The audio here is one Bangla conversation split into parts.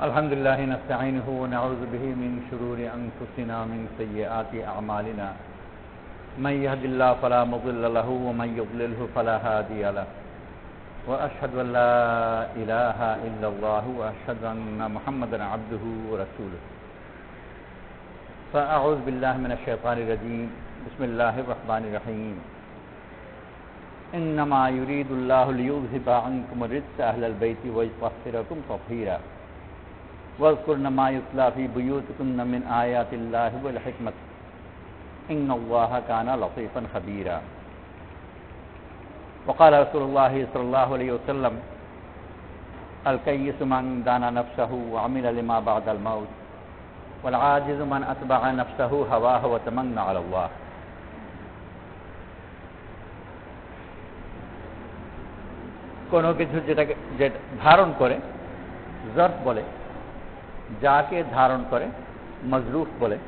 الحمد لله نستعينه ونعوذ به من شرور أنفسنا ومن سيئات أعمالنا من يهد الله فلا مضل له ومن يضلله فلا هادي له وأشهد أن لا إله إلا الله وأشهد أن محمدا عبده ورسوله فأعوذ بالله من الشيطان الرجيم بسم الله الرحمن الرحيم إنما يريد الله ليذهب عنكم الرجس أهل البيت ويطهركم تطهيرا واذكرن ما يتلى في بيوتكن من آيات الله والحكمة إن الله كان لطيفا خبيرا وقال رسول الله صلى الله عليه وسلم الكيس من دان نفسه وعمل لما بعد الموت والعاجز من أتبع نفسه هواه وتمنى على الله কোনো কিছু যেটাকে ধারণ করে জর্ফ বলে, যাকে ধারণ করে মজরুফ বলে।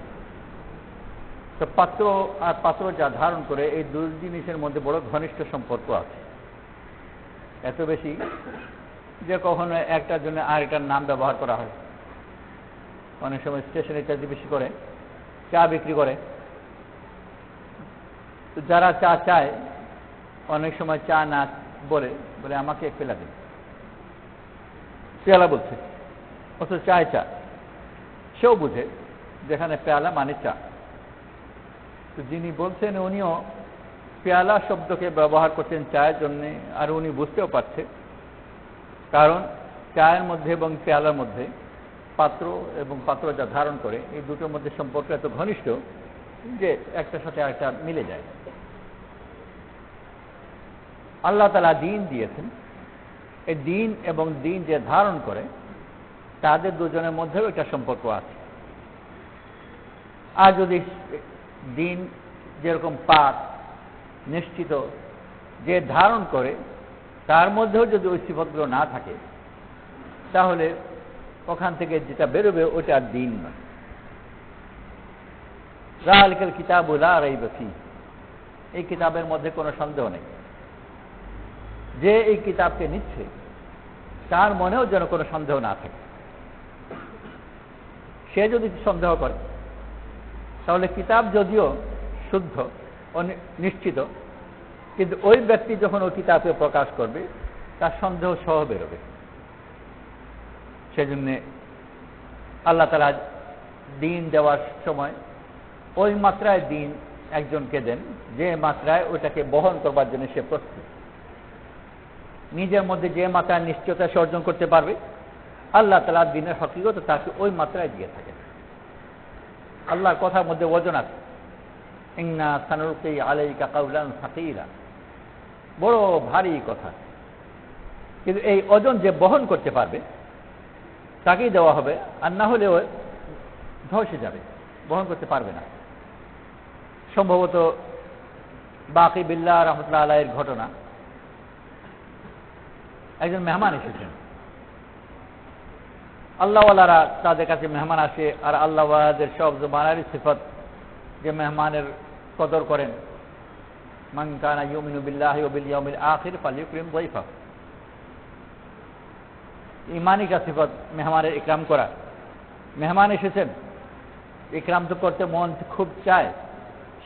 তো পাত্র আর পাত্র যা ধারণ করে এই দুই জিনিসের মধ্যে বড় ঘনিষ্ঠ সম্পর্ক আছে, এত বেশি যে কখনো একটার জন্য আরেকটার নাম ব্যবহার করা হয়। অনেক সময় স্টেশনে চাকরি বেশি করে চা বিক্রি করে, তো যারা চা চায় অনেক সময় চা না বলে বলে আমাকে এক পেলা দিন, পেয়ালা বলছে, অথচ চায় চা। সেও বুঝে যেখানে পেয়ালা মানে চা। তো যিনি বলছেন উনিও পেয়ালা শব্দকে ব্যবহার করছেন চায়ের জন্য, আর উনি বুঝতেও পারছে, কারণ চায়ের মধ্যে এবং পেয়ালার মধ্যে পাত্র এবং পাত্র যা ধারণ করে এই দুটোর মধ্যে সম্পর্ক এত ঘনিষ্ঠ যে একটার সাথে আরেকটা মিলে যায়। আল্লাহ তাআলা দ্বীন দিয়েছেন, এই দ্বীন এবং দ্বীন যে ধারণ করে তাদের দুজনের মধ্যেও একটা সম্পর্ক আছে। আর যদি দ্বীন যেরকম পাক নিশ্চিত যে ধারণ করে তার মধ্যেও যদি ওই সিফতগুলো না থাকে, তাহলে ওখান থেকে যেটা বেরোবে ওটা আর দ্বীন নয়। যালিকাল কিতাবু লা রাইবা ফীহ, এই কিতাবের মধ্যে কোনো সন্দেহ নেই। যে এই কিতাবকে নিচ্ছে তার মনেও যেন কোনো সন্দেহ না থাকে। সে যদি সন্দেহ করে তাহলে কিতাব যদিও শুদ্ধ ও নিশ্চিত, কিন্তু ওই ব্যক্তি যখন ওই কিতাবকে প্রকাশ করবে তার সন্দেহ সহ বেরোবে। সেজন্যে আল্লাহ তাআলা দ্বীন দেওয়ার সময় ওই মাত্রায় দ্বীন একজনকে দেন যে মাত্রায় ওটাকে বহন করবার জন্য সে প্রস্তুত। নিজের মধ্যে যে মাত্রায় নিশ্চয়তা সে অর্জন করতে পারবে, আল্লাহ তাআলা দ্বীনের হকিকত তাকে ওই মাত্রায় দিয়ে থাকে। আল্লাহর কথার মধ্যে ওজন আছে, ইন্না সানুলকি আলাইকা কাওলান সাকীলা, বড় ভারী কথা, কিন্তু এই ওজন যে বহন করতে পারবে তাকেই দেওয়া হবে, আর না হলে ও ধসে যাবে, বহন করতে পারবে না। সম্ভবত বাকি বিল্লাহ রাহমাতুল্লাহ আলাইহির ঘটনা, একজন মেহমান এসেছেন। আল্লাহওয়ালারা তাদের কাছে মেহমান আসে, আর আল্লাহওয়ালাদের সব জমানারই সিফত যে মেহমানের কদর করেন। মান কানা ইউমিনু বিল্লাহি ওয়া বিল ইয়াউমিল আখির ফালইউকরিম যায়ফাহ, ঈমানি কা সিফত মেহমানের ইকরাম করা। মেহমান এসেছেন, ইকরাম তো করতে মন খুব চায়,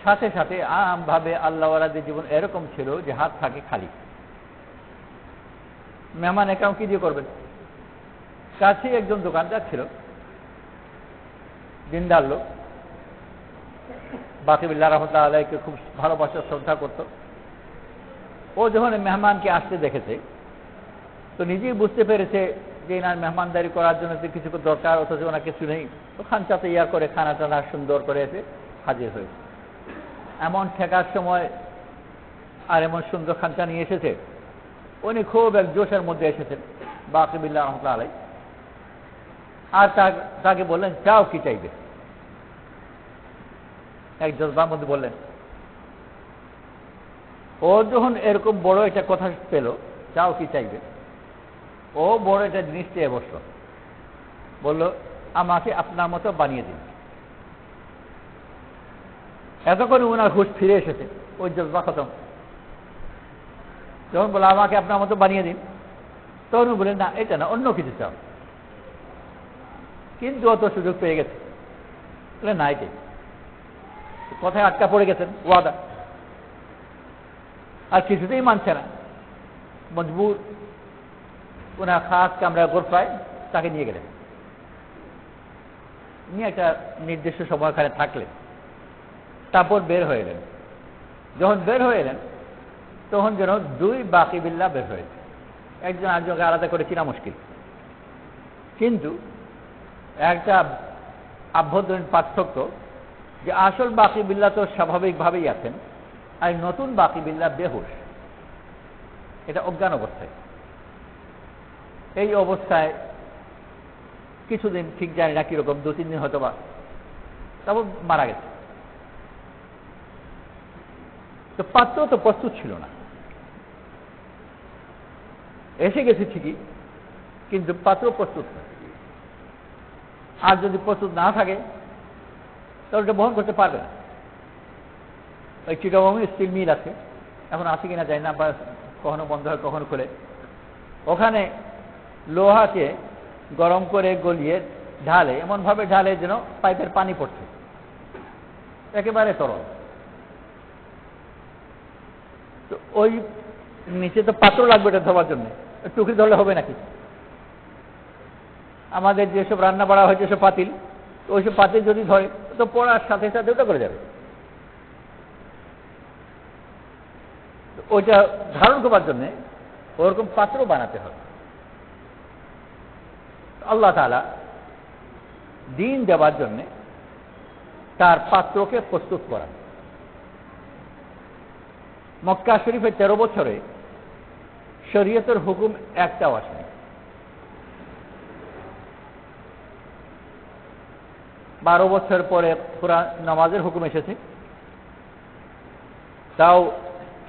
সাথে সাথে আমভাবে আল্লাহওয়ালাদের জীবন এরকম ছিল যে হাত থাকে খালি। মেহমান ইকরাম কি দিয়ে করবেন? কাছেই একজন দোকানদার ছিল, দিনদার লোক, বাকি বিল্লাহ রাহমাতুল্লাহ আলাইহিকে খুব ভালোবাসা শ্রদ্ধা করত। ও যখন মেহমানকে আসতে দেখেছে তো নিজেই বুঝতে পেরেছে যে এনার মেহমানদারি করার জন্য তো কিছু দরকার, অথচ ওনার কিছু নেই। তো খানচাতে ইয়া করে খানা টানা সুন্দর করে এসে হাজির হয়েছে। এমন ঠেকার সময় আর এমন সুন্দর খানচা নিয়ে এসেছে, উনি খুব এক জোশের মধ্যে এসেছেন বাকি বিল্লাহ রাহমাতুল্লাহ আলাইহি, আর তাকে বললেন চাও কি চাইবে? এক জজবার মধ্যে বললেন। ও যখন এরকম বড় একটা কথা পেল, চাও কি চাইবে, ও বড় একটা জিনিস চেয়ে বসল, বলল আমাকে আপনার মতো বানিয়ে দিন। এতক্ষণে ওনার হুঁশ ফিরে এসেছে, ওই জজবা খতম। যখন বলল আমাকে আপনার মতো বানিয়ে দিন, তখন বললেন না এটা না, অন্য কিছু চাও। কিন্তু অত সুযোগ পেয়ে গেছে, না এটাই কথায় আটকা পড়ে গেছেন, ওয়াদা আর কিছুতেই মানছে না, মজবুর। ওনার খাস কামরা গোরফায় তাকে নিয়ে গেলেন, নিয়ে একটা নির্দিষ্ট সময় ওখানে থাকলেন, তারপর বের হয়ে এলেন। যখন বের হয়ে এলেন তখন যেন দুই বাকি বিল্লাহ বের হয়েছে, একজন আরেকজনকে আলাদা করে চিনা মুশকিল, কিন্তু একটা আভ্যন্তরীণ পার্থক্য যে আসল বাকি বিল্লাহ তো স্বাভাবিকভাবেই আছেন, আর নতুন বাকি বিল্লাহ বেহুশ, এটা অজ্ঞান অবস্থায়। এই অবস্থায় কিছুদিন ঠিক জানি না কিরকম, 2-3 দিন হয়তো বা, তারপর মারা গেছে। তো পাত্র তো প্রস্তুত ছিল না, এসে গেছে ঠিকই, কিন্তু পাত্র প্রস্তুত না। আর যদি প্রস্তুত না থাকে তাহলে ওটা বহন করতে পারবে না। ওই চিটাগং স্টিল মিল আছে, এখন আছে কিনা যায় না, বা কখনো বন্ধ হয় কখনো খুলে, ওখানে লোহাকে গরম করে গলিয়ে ঢালে, এমনভাবে ঢালে যেন পাইপের পানি পড়ছে, একেবারে তরল। তো ওই নিচে তো পাত্র লাগবে এটা ধোবার জন্য, টুকরি ধরলে হবে নাকি? আমাদের যেসব রান্না বাড়া হয় যেসব পাতিল, ওইসব পাতিল যদি ধরে তো পড়ার সাথে সাথে ওটা করে যাবে। ওইটা ধারণ করবার জন্য ওরকম পাত্র বানাতে হবে। আল্লাহ তাআলা দ্বীন দেওয়ার জন্য তার পাত্রকে প্রস্তুত করা। মক্কা শরীফে 13 বছরে শরীয়তের হুকুম একটাও আসেনি। 12 বছর পরে কোরআন নামাজের হুকুম এসেছে, তাও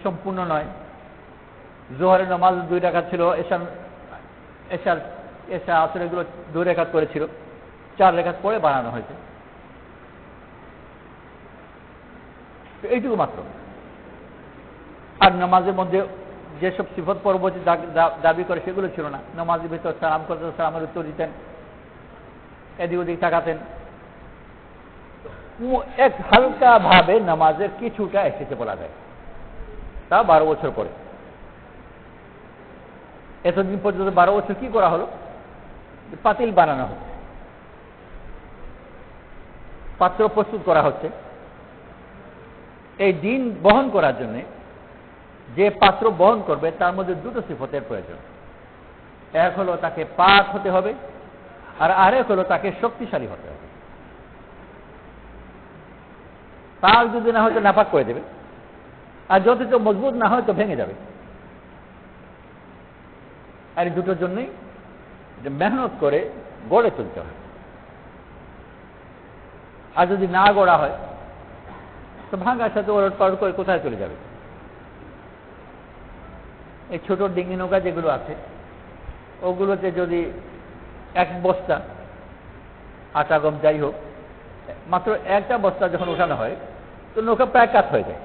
সম্পূর্ণ নয়। জোহরের নামাজ 2 রাকাত ছিল, এশা আসর এগুলো 2 রাকাত করেছিল, 4 রাকাত পরে বাড়ানো হয়েছে। এইটুকু মাত্র। আর নামাজের মধ্যে যেসব সিফত পরবর্তী দাবি করে সেগুলো ছিল না। নামাজের ভিতর সালাম করতেন, সালামের উত্তর দিতেন, এদিক ওদিক তাকাতেন, এক হালকা ভাবে নামাজের কিছুটা এসেছে বলা যায়, তা 12 বছর পরে। এতদিন পর্যন্ত 12 বছর কি করা হলো? পাতিল বানানো হচ্ছে, পাত্র প্রস্তুত করা হচ্ছে। এই দিন বহন করার জন্য যে পাত্র বহন করবে তার মধ্যে 2টো সিফতের প্রয়োজন। এক হলো তাকে পাক হতে হবে, আর আরেক হলো তাকে শক্তিশালী হতে হবে। পাক যদি না হয় তো নাপাক করে দেবে, আর যথেষ্ট মজবুত না হয় তো ভেঙে যাবে। আর এই দুটোর জন্যই যে মেহনত করে গড়ে তুলতে হয়। আর যদি না গড়া হয় তো ভাঙার সাথে ওলট পালট করে কোথায় চলে যাবে। এই ছোট ডিঙ্গি নৌকা যেগুলো আছে ওগুলোতে যদি 1 বস্তা আটা গম যাই হোক, মাত্র একটা বস্তা যখন ওঠানো হয় তো নৌকা প্রায় কাত হয়ে যায়,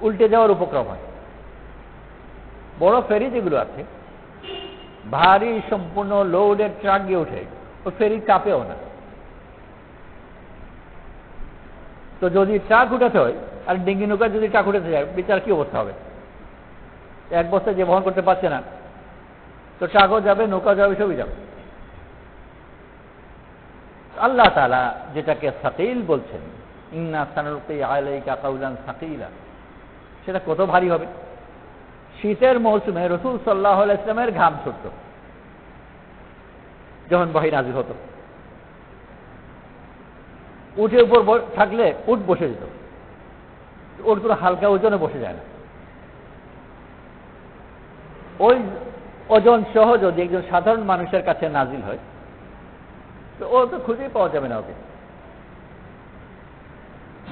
উল্টে যাওয়ার উপক্রম হয়। বড় ফেরি যেগুলো আছে ভারী সম্পূর্ণ লোডের ট্রাক গিয়ে ওঠে, ওই ফেরি চাপেও না। তো যদি ট্রাক উঠাতে হয় আর ডিঙ্গি নৌকা যদি ট্রাক উঠাতে যায়, বিচার কি অবস্থা হবে? 1 বস্তা যে বহন করতে পারছে না, তো ট্রাকও যাবে, নৌকা যাবে, সবই যাবে। আল্লাহ তাআলা যেটাকে সাকিল বলছেন, ইন্না সানুলকি আলাইকা কাওলান সাকিলা, সেটা কত ভারী হবে। শীতের মৌসুমে রাসূল সাল্লাল্লাহু আলাইহি ওয়াসাল্লামের ঘাম ছুটত যখন ওহী নাযিল হতো। উটের উপর থাকলে উট বসে যেত, ওর কোনো হালকা ওজনে বসে যায় না। ওই ওজন সহ যদি একজন সাধারণ মানুষের কাছে নাজিল হয় তো ও তো খুঁজেই পাওয়া যাবে না ওকে।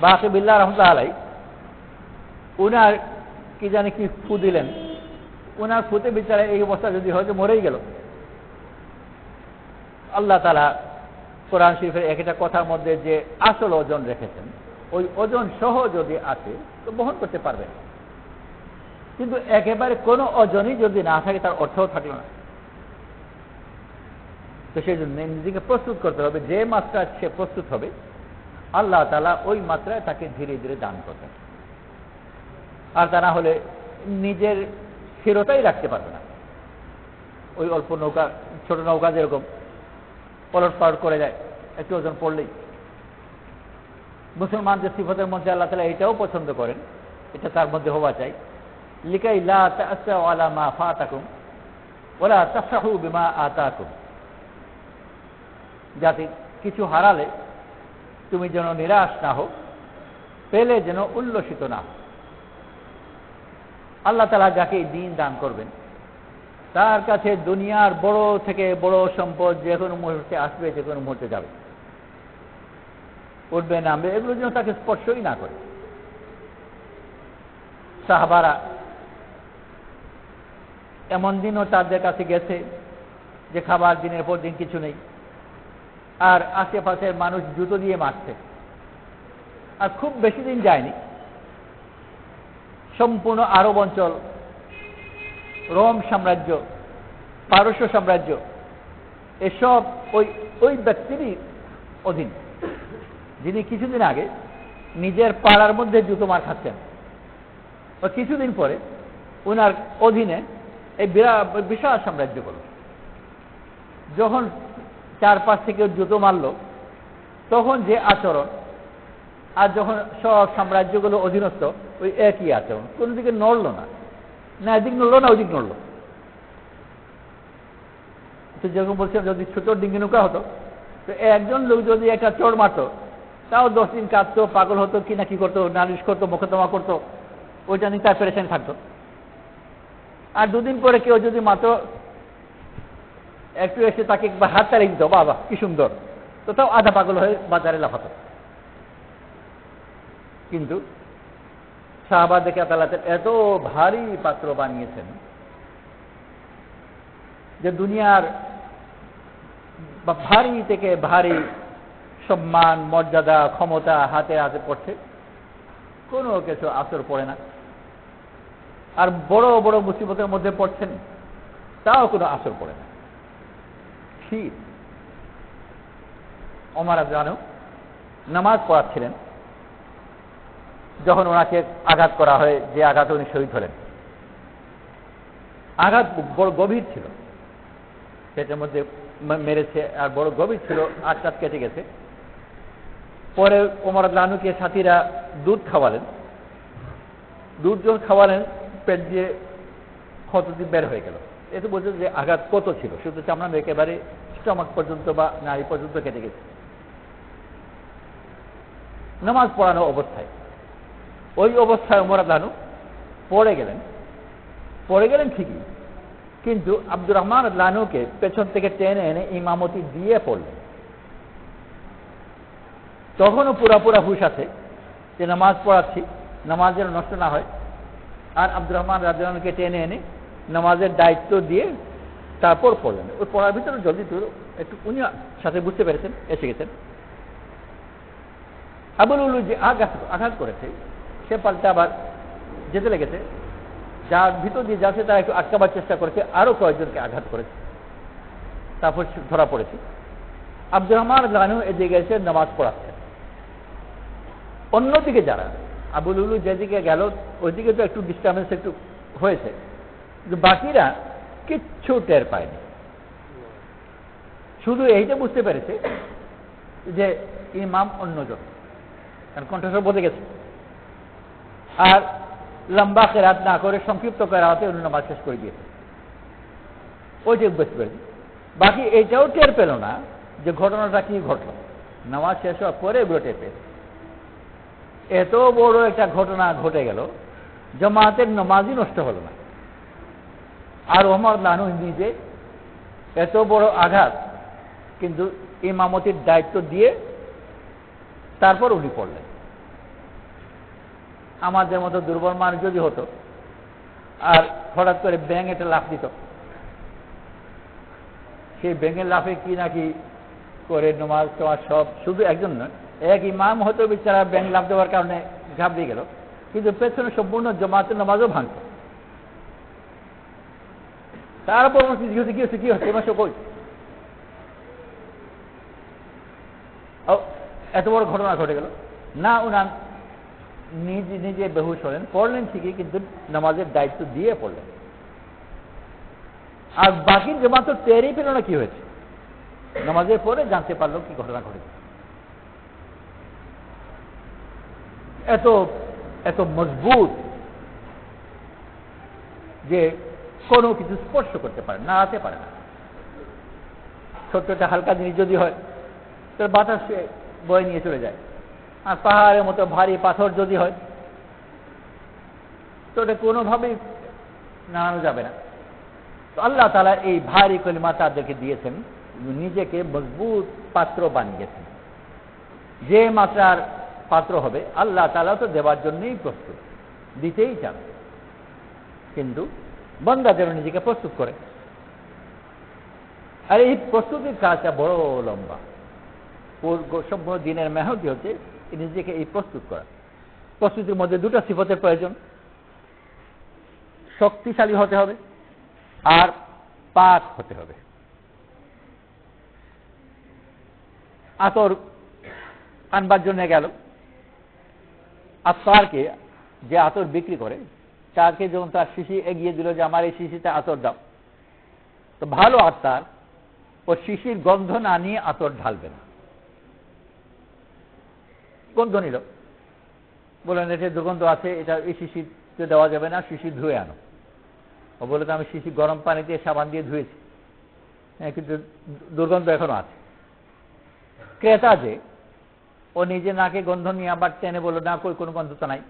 বাকি বিল্লাহ রাহমাতুল্লাহ আলাইহি উনার কি জানি কি ফু দিলেন, উনার ফুতে বিচারে এই অবস্থা যদি হয়তো মরেই গেল। আল্লাহ তাআলা কোরআন শরীফের একটা কথার মধ্যে যে আসল ওজন রেখেছেন, ওই ওজন সহ যদি আসে তো বহন করতে পারবে। কিন্তু একেবারে কোনো ওজনই যদি না থাকে তার অর্থও থাকলো না। তো সেই জন্য নিজেকে প্রস্তুত করতে হবে, যে মাত্রা সে প্রস্তুত হবে আল্লাহ তাআলা ওই মাত্রায় তাকে ধীরে ধীরে দান করবেন। আর তা না হলে নিজের স্থিরতাই রাখতে পারবে না। ওই অল্প নৌকা, ছোট নৌকা যেরকম পলট পালট করে যায়, একটু ওজন পড়লেই। মুসলমানদের সিফতের মধ্যে আল্লাহ তাআলা এটাও পছন্দ করেন, এটা তার মধ্যে হওয়া চাই, লিকাই লা তা'সাউ আলা মা ফাতাকুম ওয়ালা তাফরাহু বিমা আতাকুম, যাতে কিছু হারালে তুমি যেন নিরাশ না হও, পেলে যেন উল্লসিত না হও। আল্লাহ তাআলা যাকে দ্বীন দান করবেন তার কাছে দুনিয়ার বড় থেকে বড় সম্পদ যে কোনো মুহূর্তে আসবে, যে কোনো মুহূর্তে যাবে, উঠবে নামবে, এগুলো যেন তাকে স্পর্শই না করে। সাহাবারা এমন দিনও তাদের কাছে গেছে যে খাবার দিনের পর দিন কিছু নেই, আর আশেপাশের মানুষ জুতো দিয়ে মারছে, আর খুব বেশি দিন যায়নি সম্পূর্ণ আরব অঞ্চল, রোম সাম্রাজ্য, পারস্য সাম্রাজ্য, এসব ওই ব্যক্তিরই অধীন, যিনি কিছুদিন আগে নিজের পাড়ার মধ্যে জুতো মার খাচ্ছেন। ও কিছুদিন পরে ওনার অধীনে এই বিশাল সাম্রাজ্যগুলো যখন চারপাশ থেকে জুতো মারল, তখন যে আচরণ, আর যখন সব সাম্রাজ্যগুলো অধীনস্থ ওই একই আচরণ, কোন দিকে নড়ল না, না এদিক নড়লো না ওইদিক নড়লো। তো যেরকম বলছিলাম, যদি ছোট ডিঙ্গি নৌকা হতো তো একজন লোক যদি একটা চড় মারতো তাও 10 দিন কাঁদতো, পাগল হতো, কি না কি করতো, নালিশ করতো, মোকদ্দমা করতো, ওইটা নিয়ে তার পেরেশান থাকতো। আর 2 দিন পরে কেউ যদি মাত্র একটু এসে তাকে একবার হাত তাড়িয়ে দিত, বাবা কি সুন্দর, তো তাও আধা পাগল হয়ে বাজারে লাফাতো। কিন্তু সাহাবাদেরকে আল্লাহ এত ভারী পাত্র বানিয়েছেন যে দুনিয়ার ভারী থেকে ভারী সম্মান, মর্যাদা, ক্ষমতা হাতে হাতে পড়ছে, কোনো কিছু আসর পড়ে না। আর বড় বড় মুসিবতের মধ্যে পড়ছেন, তাও কোনো আসর পড়ে না। ঠিক ওমর রাদিয়াল্লাহু আনহু নামাজ পড়াচ্ছিলেন, যখন ওনাকে আঘাত করা হয়, যে আঘাত উনি শহীদ হলেন, আঘাত বড় গভীর ছিল, পেটের মধ্যে মেরেছে, আর বড় গভীর ছিল, আটকাত কেটে গেছে। পরে ওমর রাদিয়াল্লাহু আনহুকে সাথীরা দুধ খাওয়ালেন, দুধ যখন খাওয়ালেন পেট দিয়ে ক্ষত দিয়ে বের হয়ে গেল। এতে বলছে যে আঘাত কত ছিল, শুধু চামড়া একেবারে স্টমাক পর্যন্ত বা নাড়ি পর্যন্ত কেটে গেছে। নামাজ পড়ানো অবস্থায়, ওই অবস্থায় ওমর রাদিয়াল্লাহু আনহু পড়ে গেলেন ঠিকই, কিন্তু আব্দুর রহমান রাদিয়াল্লাহু আনহুকে পেছন থেকে টেনে এনে ইমামতি দিয়ে পড়লেন। তখনও পুরা হুঁশ আছে যে নামাজ পড়াচ্ছি, নামাজ যেন নষ্ট না হয়, আর আব্দুর রহমান রাদিয়াল্লাহু আনহুকে টেনে এনে নামাজের দায়িত্ব দিয়ে তারপর পড়লেন। ওই পড়ার ভিতরে জলদি একটু উনি সাথে বুঝতে পেরেছেন, এসে গেছেন। আবু লুলু যে আঘাত করেছে, সে পাল্টা আবার যেতে লেগেছে, যার ভিতর দিয়ে যাচ্ছে তারা একটু আটকাবার চেষ্টা করেছে, আরো কয়েকজনকে আঘাত করেছে, তারপর ধরা পড়েছে। আব্দুর রহমান রাদিয়াল্লাহু আনহু এদিকে এসে নামাজ পড়াচ্ছেন। অন্যদিকে যারা, আবু লুলু যেদিকে গেল ওইদিকে তো একটু ডিস্টার্বেন্স একটু হয়েছে, কিন্তু বাকিরা কিচ্ছু টের পায়নি। শুধু এইটা বুঝতে পেরেছে যে ইমাম অন্যজন, কারণ কণ্ঠস্বর বদলে গেছে, আর লম্বা কেরাত না করে সংক্ষিপ্ত কেরাতে অন্য নামাজ শেষ করে দিয়েছে। ওইটা বুঝতে পেরেছে। বাকি এইটাও টের পেল না যে ঘটনাটা কি ঘটল, নামাজ শেষ হওয়ার পরে এগুলো টের পেয়েছে। এত বড় একটা ঘটনা ঘটে গেল, জামাতের নামাজই নষ্ট হলো না। আর ওমর রাদিয়াল্লাহু আনহু নিজে এত বড় আঘাত, কিন্তু ইমামতির দায়িত্ব দিয়ে তারপর উনি পড়লেন। আমাদের মতো দুর্বল মানুষ যদি হতো আর হঠাৎ করে ব্যাঙ একটা লাফ দিত, সেই ব্যাঙের লাফে কি নাকি করে নামাজ তোমার সব, শুধু একজন নয়, এক ইমাম হয়তো বেচারা ব্যাঙ লাফ দেওয়ার কারণে ঘাবড়িয়ে গেল, কিন্তু পেছনে সম্পূর্ণ জামাতের নামাজও ভাঙত। তারপর কি হচ্ছে এবার কই, এত বড় ঘটনা ঘটে গেল না, উনার নিজে নিজে বেহুশ হলেন, পড়লেন ঠিকই কিন্তু নামাজের দায়িত্ব দিয়ে পড়লেন। আর বাকি জমা তো টেরই পেল না কি হয়েছে, নামাজের পরে জানতে পারলো কি ঘটনা ঘটেছে। এত এত মজবুত যে কোনো কিছু স্পর্শ করতে পারে, নাড়াতে পারে না। ছোট্ট একটা হালকা জিনিস যদি হয় তার বাতাস বয়ে নিয়ে চলে যায়, আর পাহাড়ের মতো ভারী পাথর যদি হয় তো ওটা কোনোভাবেই নাড়ানো যাবে না। তো আল্লাহ তাআলা এই ভারী কলিমা তাদেরকে দিয়েছেন, নিজেকে মজবুত পাত্র বানিয়েছেন। যে মাত্রার পাত্র হবে আল্লাহ তাআলা তো দেওয়ার জন্যই প্রস্তুত, দিতেই চান, কিন্তু বান্দা যেন নিজেকে প্রস্তুত করে। আর এই প্রস্তুতির কাজটা বড় লম্বা, সম্পূর্ণ দিনের মেহনতি হচ্ছে নিজেকে এই প্রস্তুত করা। প্রস্তুতির মধ্যে দুটো সিফতের প্রয়োজন, শক্তিশালী হতে হবে আর পাক হতে হবে। আতর আনবার জন্য গেল, আতরকে যে আতর বিক্রি করে তাকে যখন তার শিশি এগিয়ে দিল যে আমার এই শিশিতে আতর দাও, তো ভালো আতর ও শিশির গন্ধ না নিয়ে আতর ঢালবে না। গন্ধ নিল, বললেন এটা দুর্গন্ধ আছে, এটা এই শিশিতে দেওয়া যাবে না, শিশি ধুয়ে আনো। ও বলে তো আমি শিশি গরম পানি দিয়ে সাবান দিয়ে ধুয়েছি, কিন্তু দুর্গন্ধ এখনো আছে। ক্রেতা যে ও নিজে নাকে গন্ধ নিয়ে আবার টেনে বলল না কই কোনো গন্ধ তো নাই,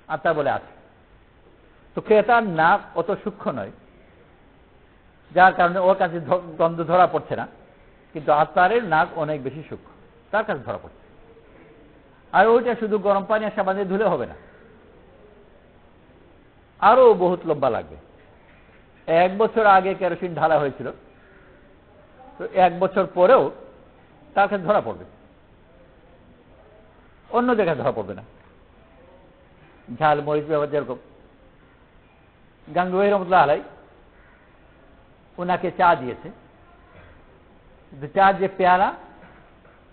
আর তা বলে আছে। তো ক্রেতার নাক অত সূক্ষ্ম নয়, যার কারণে ওর কাছে গন্ধ ধরা পড়ছে না, কিন্তু আত্মারের নাক অনেক বেশি সূক্ষ্ম, তার কাছে ধরা পড়ছে। আর ওইটা শুধু গরম পানি আর সাবান দিয়ে ধুলে হবে না, আরো বহুত লম্বা লাগবে। 1 বছর আগে কেরোসিন ঢালা হয়েছিল, তো 1 বছর পরেও তার কাছে ধরা পড়বে, অন্য জায়গায় ধরা পড়বে না। ঝাল মরিচ ব্যবহার যেরকম, গাঙ্গুবাই রহমতুল্লাহ আলাই ওনাকে চা দিয়েছে, চা যে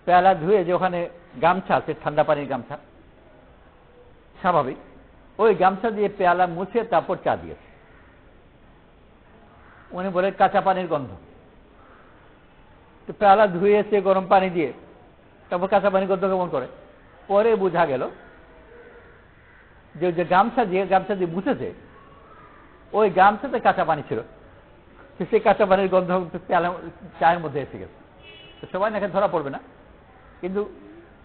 পেয়ালা ধুয়ে যে ওখানে গামছা আছে, ঠান্ডা পানির গামছা, স্বাভাবিক ওই গামছা দিয়ে পেয়ালা মুছে তারপর চা দিয়েছে। উনি বলে কাঁচা পানির গন্ধ। তো পেয়ালা ধুয়েছে গরম পানি দিয়ে, তারপর কাঁচা পানির গন্ধ কেমন করে? পরে বোঝা গেল যে গামছা দিয়ে মুছেছে ওই গামছাতে কাঁচা পানি ছিল, সেই কাঁচা পানির গন্ধ পেয়ালা চায়ের মধ্যে এসে গেছে। তো সবাই নাকি ধরা পড়বে না, কিন্তু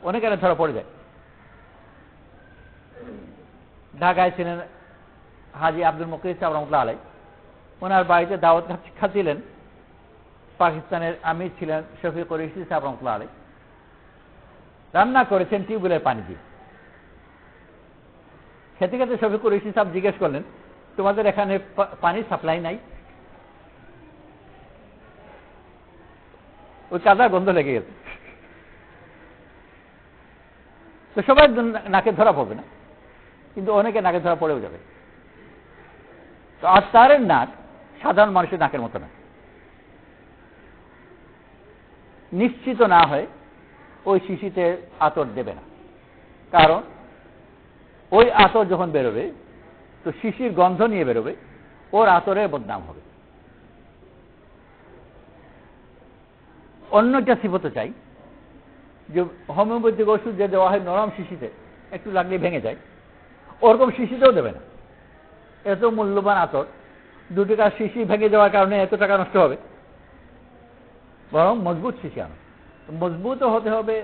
অনেকের ধরা পড়ে যায়। ঢাকায় ছিলেন হাজী আব্দুল মুকির সাহেব রহমতুল্লাহ আলাই, ওনার বাড়িতে দাওয়াত খাচ্ছিলেন পাকিস্তানের আমির ছিলেন শফিক কুরাইশি সাহেব রহমতুল্লাহ আলাই, রান্না করেছেন টিউবওয়েলের পানি দিয়ে। খেতে খেতে শফিক কুরাইশি সাহেব জিজ্ঞেস করলেন তোমাদের এখানে পানির সাপ্লাই নাই? ওই কাদা গন্ধ লেগে গেছে। তো সবাই নাকে ধরা পড়বে না, কিন্তু অনেকে নাকে ধরা পড়েও যাবে। তো আত্মারের নাক সাধারণ মানুষের নাকের মতো না, নিশ্চিত না হয় ওই শিশিতে আতর দেবে না, কারণ ওই আতর যখন বেরোবে তো শিশির গন্ধ নিয়ে বেরোবে, ওর আতরের বদনাম হবে। অন্যটা সিফত চাই যে হোমিওপ্যাথিক ওষুধ যে দেওয়া হয় নরম শিশিতে, একটু লাগলে ভেঙে যায়, ওরকম শিশিতেও দেবে না। এত মূল্যবান আতর 2 টাকার শিশি ভেঙে যাওয়ার কারণে এত টাকা নষ্ট হবে, বরং মজবুত শিশি আনো। মজবুতও হতে হবে,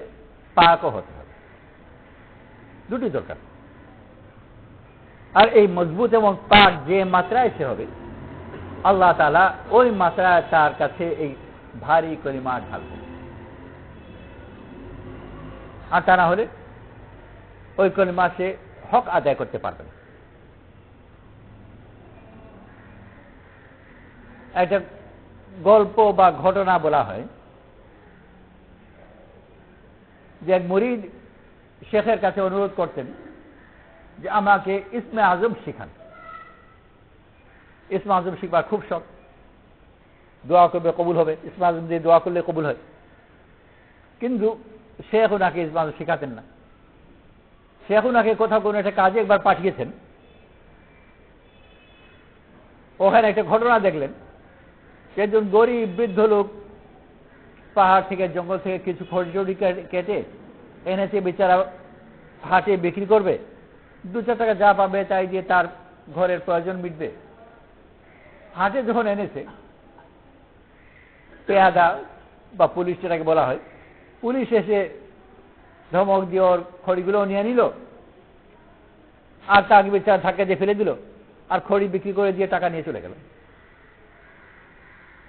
পাকও হতে হবে, দুটি দরকার। আর এই মজবুত এবং পাক যে মাত্রায় সে হবে আল্লাহ তাআলা ওই মাত্রায় তার কাছে এই ভারী কলিমা ঢালবে, আর তা না হলে ওই কলিমা সে হক আদায় করতে পারবে না। একটা গল্প বা ঘটনা বলা হয় যে এক মুরিদ শেখের কাছে অনুরোধ করতেন যে আমাকে ইসমে আজম শিখান। ইসমে আজম শিখবার খুব শখ, দোয়া করবে কবুল হবে, ইসমে আজম দিয়ে দোয়া করলে কবুল হয়। কিন্তু শেখ ওনাকে ইসলাম শেখাতেন না। শেখ ওনাকে কোথাও কোনো একটা কাজে একবার পাঠিয়েছেন, ওখানে একটা ঘটনা দেখলেন, একজন গরিব বৃদ্ধ লোক পাহাড় থেকে জঙ্গল থেকে কিছু খড়ি কেটে এনেছে, বেচারা হাটে বিক্রি করবে, 2-4 টাকা যা পাবে তাই দিয়ে তার ঘরের প্রয়োজন মিটবে। হাটে যখন এনেছে, পেয়াদা বা পুলিশ যেটাকে বলা হয়, পুলিশ এসে ধমক দিয়ে ওর খড়িগুলো নিয়ে নিল, আর তাকে বেচারা ধাক্কা দিয়ে ফেলে দিল, আর খড়ি বিক্রি করে দিয়ে টাকা নিয়ে চলে গেল।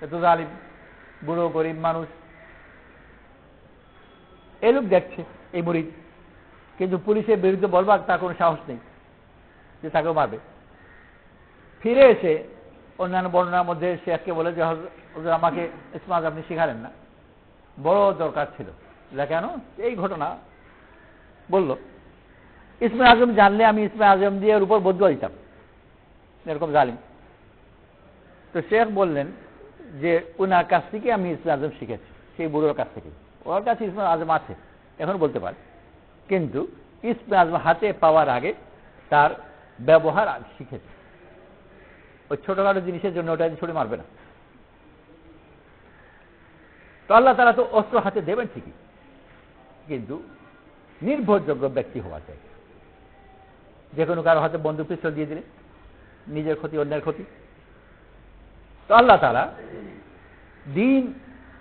এত জালিম, বুড়ো গরিব মানুষ। এই লোক দেখছে, এই মুরিদ, কিন্তু পুলিশের বিরুদ্ধে বলবার তার কোনো সাহস নেই যে তাকেও মারবে। ফিরে এসে অন্যান্য বর্ণনার মধ্যে শেখকে বলে যে হুজুর আমাকে ইসলাম আপনি শিখালেন না, বড় দরকার ছিল। কেন? এই ঘটনা বলল। ইসমে আজম জানলে আমি ইসমে আজম দিয়ে ওর উপর বদুয়া দিতাম, এরকম জালিম। তো শেখ বললেন যে ওনার কাছ থেকে আমি ইসমে আজম শিখেছি, সেই বুড়োর কাছ থেকে। ওর কাছে ইসমে আজম আছে, এখন বলতে পারে, কিন্তু ইসমে আজম হাতে পাওয়ার আগে তার ব্যবহার শিখেছে। ওই ছোটখাটো জিনিসের জন্য ওটা ছুড়ে মারবে না। তো আল্লাহ তাআলা তো অস্ত্র হাতে দেবেন ঠিকই, কিন্তু নির্ভরযোগ্য ব্যক্তি হওয়া চাই। যে কোনো কারো হাতে বন্দুক পিস্তল দিয়ে দিলে নিজের ক্ষতি, অন্যের ক্ষতি। তো আল্লাহ তাআলা দ্বীন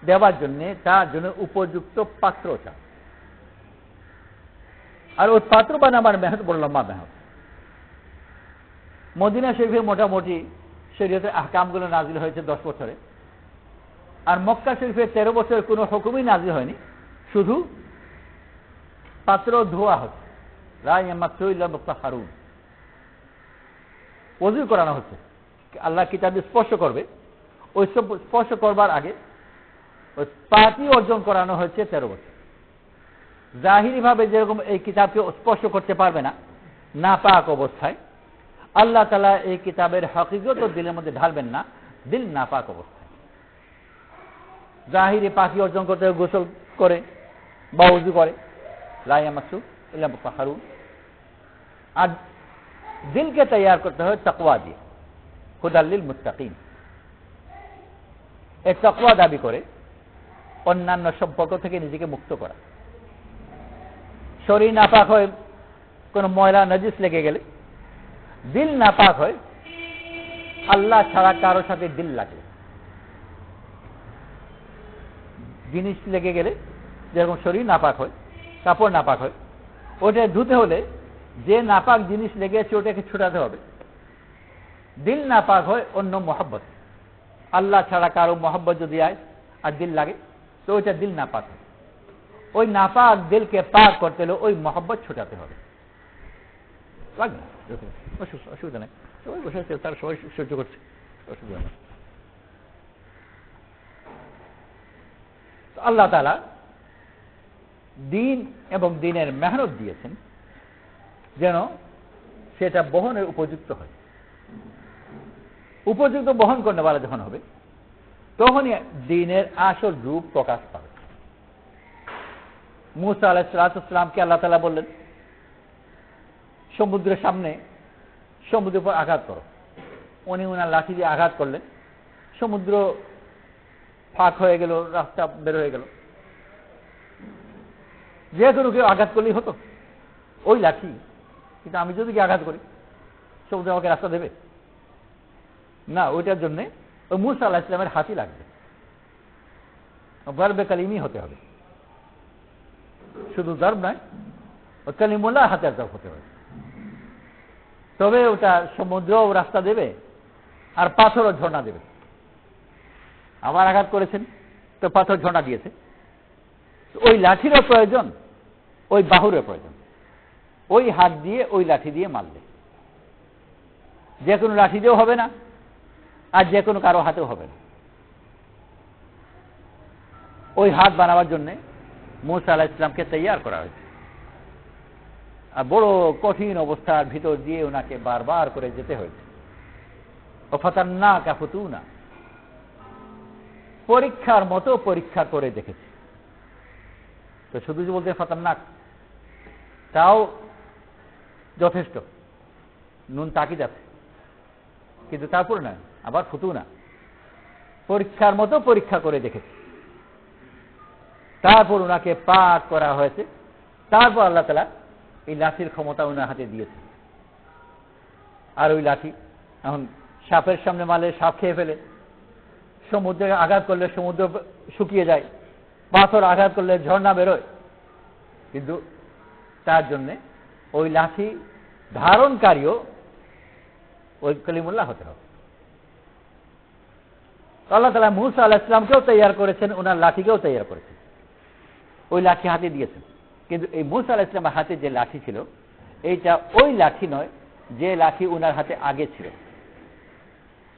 দেওয়ার জন্য তার জন্য উপযুক্ত পাত্র চান, আর ওই পাত্র বানাবার মেহনত বড় লম্বা মেহনত। মদিনা শরীফে মোটামুটি শরীয়তের আহকামগুলো নাজিল হয়েছে 10 বছরে, আর মক্কা শরীফে 13 বছরের কোনো হুকুমই নাজিল হয়নি, শুধু পাত্র ধোয়া হচ্ছে, ওযু করানো হচ্ছে। আল্লাহ কিতাবে স্পর্শ করবে, ওই স্পর্শ করবার আগে ওই পাপই অর্জন করানো হয়েছে 13 বছর। জাহিরি ভাবে যেরকম এই কিতাবকে স্পর্শ করতে পারবে না নাপাক অবস্থায়, আল্লাহ তাআলা এই কিতাবের হকিকত দিলের মধ্যে ঢালবেন না দিল নাপাক অবস্থায়। জাহিরি পাকি অর্জন করতে গোসল করে বা ওযু করে, লা ইয়ামাসসু ইল্লা মুতাহহারুন। আর দিলকে তৈয়ার করতে হয় তাকওয়া দিয়ে, হুদাল লিল মুত্তাকিন। এই তাকওয়া দাবি করে অন্যান্য সম্পর্ক থেকে নিজেকে মুক্ত করা। শরীর নাপাক হয় কোন ময়লা নজিস লেগে গেলে, দিল নাপাক হয় আল্লাহ ছাড়া কারোর সাথে দিল লাগলে। জিনিস লেগে গেলে যেরকম শরীর নাপাক হয়, কাপড় নাপাক হয়, ওটা ধুতে হলে যে নাপাক জিনিস লেগেছে ওটাকে ছুটাতে হবে। দিল নাপাক হয় অন্য মহব্বত, আল্লাহ ছাড়া কারো মহব্বত যদি আয় আর দিল লাগে তো ওইটা দিল নাপাক। ওই নাপাক দিলকে পাক করতে হলে ওই মহব্বত ছুটাতে হবে। লাগবে অসুবিধা নেই, সবাই বসে আছে, তার সবাই সহ্য করছে, অসুবিধা নেই। আল্লাহ তাআলা দ্বীন এবং দ্বীনের মেহনত দিয়েছেন যেন সেটা বহনের উপযুক্ত হয়। উপযুক্ত বহন করতে পারা যখন হবে তখনই দ্বীনের আসল রূপ প্রকাশ পাবে। মূসা আলাইহিস সালামকে আল্লাহ তাআলা বললেন সমুদ্রের সামনে সমুদ্রের উপর আঘাত করো। উনি ওনার লাঠি দিয়ে আঘাত করলেন, সমুদ্র ফাঁক হয়ে গেল, রাস্তা বের হয়ে গেল। যে কোনো কেউ আঘাত করলেই হতো, ওই লাঠি। কিন্তু আমি যদি কি আঘাত করি, সমুদ্র আমাকে রাস্তা দেবে না। ওইটার জন্য ওই মূসা আলাইহিস সালামের হাতই লাগবে, দরবে কালিমি হতে হবে। শুধু দরব নয়, ওই কালিমুল্লাহ হাতের দরব হতে হবে, তবে ওটা সমুদ্রও রাস্তা দেবে আর পাথরও ঝর্ণা দেবে। আবার আঘাত করেছেন তো পাথর ঝর্ণা দিয়েছে। ওই লাঠিরও প্রয়োজন, ওই বাহুরের প্রয়োজন। ওই হাত দিয়ে ওই লাঠি দিয়ে মারলে যে কোনো লাঠি দিয়েও হবে না, আর যে কোনো কারো হাতেও হবে না। ওই হাত বানাবার জন্য মূসা আলাইহিস সালামকে তৈয়ার করা হয়েছে, আর বড় কঠিন অবস্থার ভিতর দিয়ে ওনাকে বারবার করে যেতে হয়েছে। ফাতান্নাকা ফুতুনা, পরীক্ষার মতো পরীক্ষা করে দেখেছি। তো শুধু যে বলতে খতরনাক তাও যথেষ্ট, নুন তাকিদ আছে, কিন্তু তারপর না, আবার ফুতু না, পরীক্ষার মতো পরীক্ষা করে দেখেছে, তারপর ওনাকে পাক করা হয়েছে, তারপর আল্লাহ তাআলা এই লাঠির ক্ষমতা ওনার হাতে দিয়েছে। আর ওই লাঠি এখন সাপের সামনে মারলে সাপ খেয়ে ফেলে, সমুদ্রে আঘাত করলে সমুদ্র শুকিয়ে যায়, পাথর আঘাত করলে ঝর্ণা বেরোয়, কিন্তু তার জন্যে ওই লাঠি ধারণকারীও ওই কলিমুল্লাহ হতে হবে। আল্লাহ তাআলা মূসা আলাইহিস সালামকেও তৈয়ার করেছেন, ওনার লাঠিকেও তৈয়ার করেছেন, ওই লাঠি হাতে দিয়েছেন। কিন্তু এই মূসা আলাইহিস সালামের হাতে যে লাঠি ছিল এইটা ওই লাঠি নয় যে লাঠি ওনার হাতে আগে ছিল।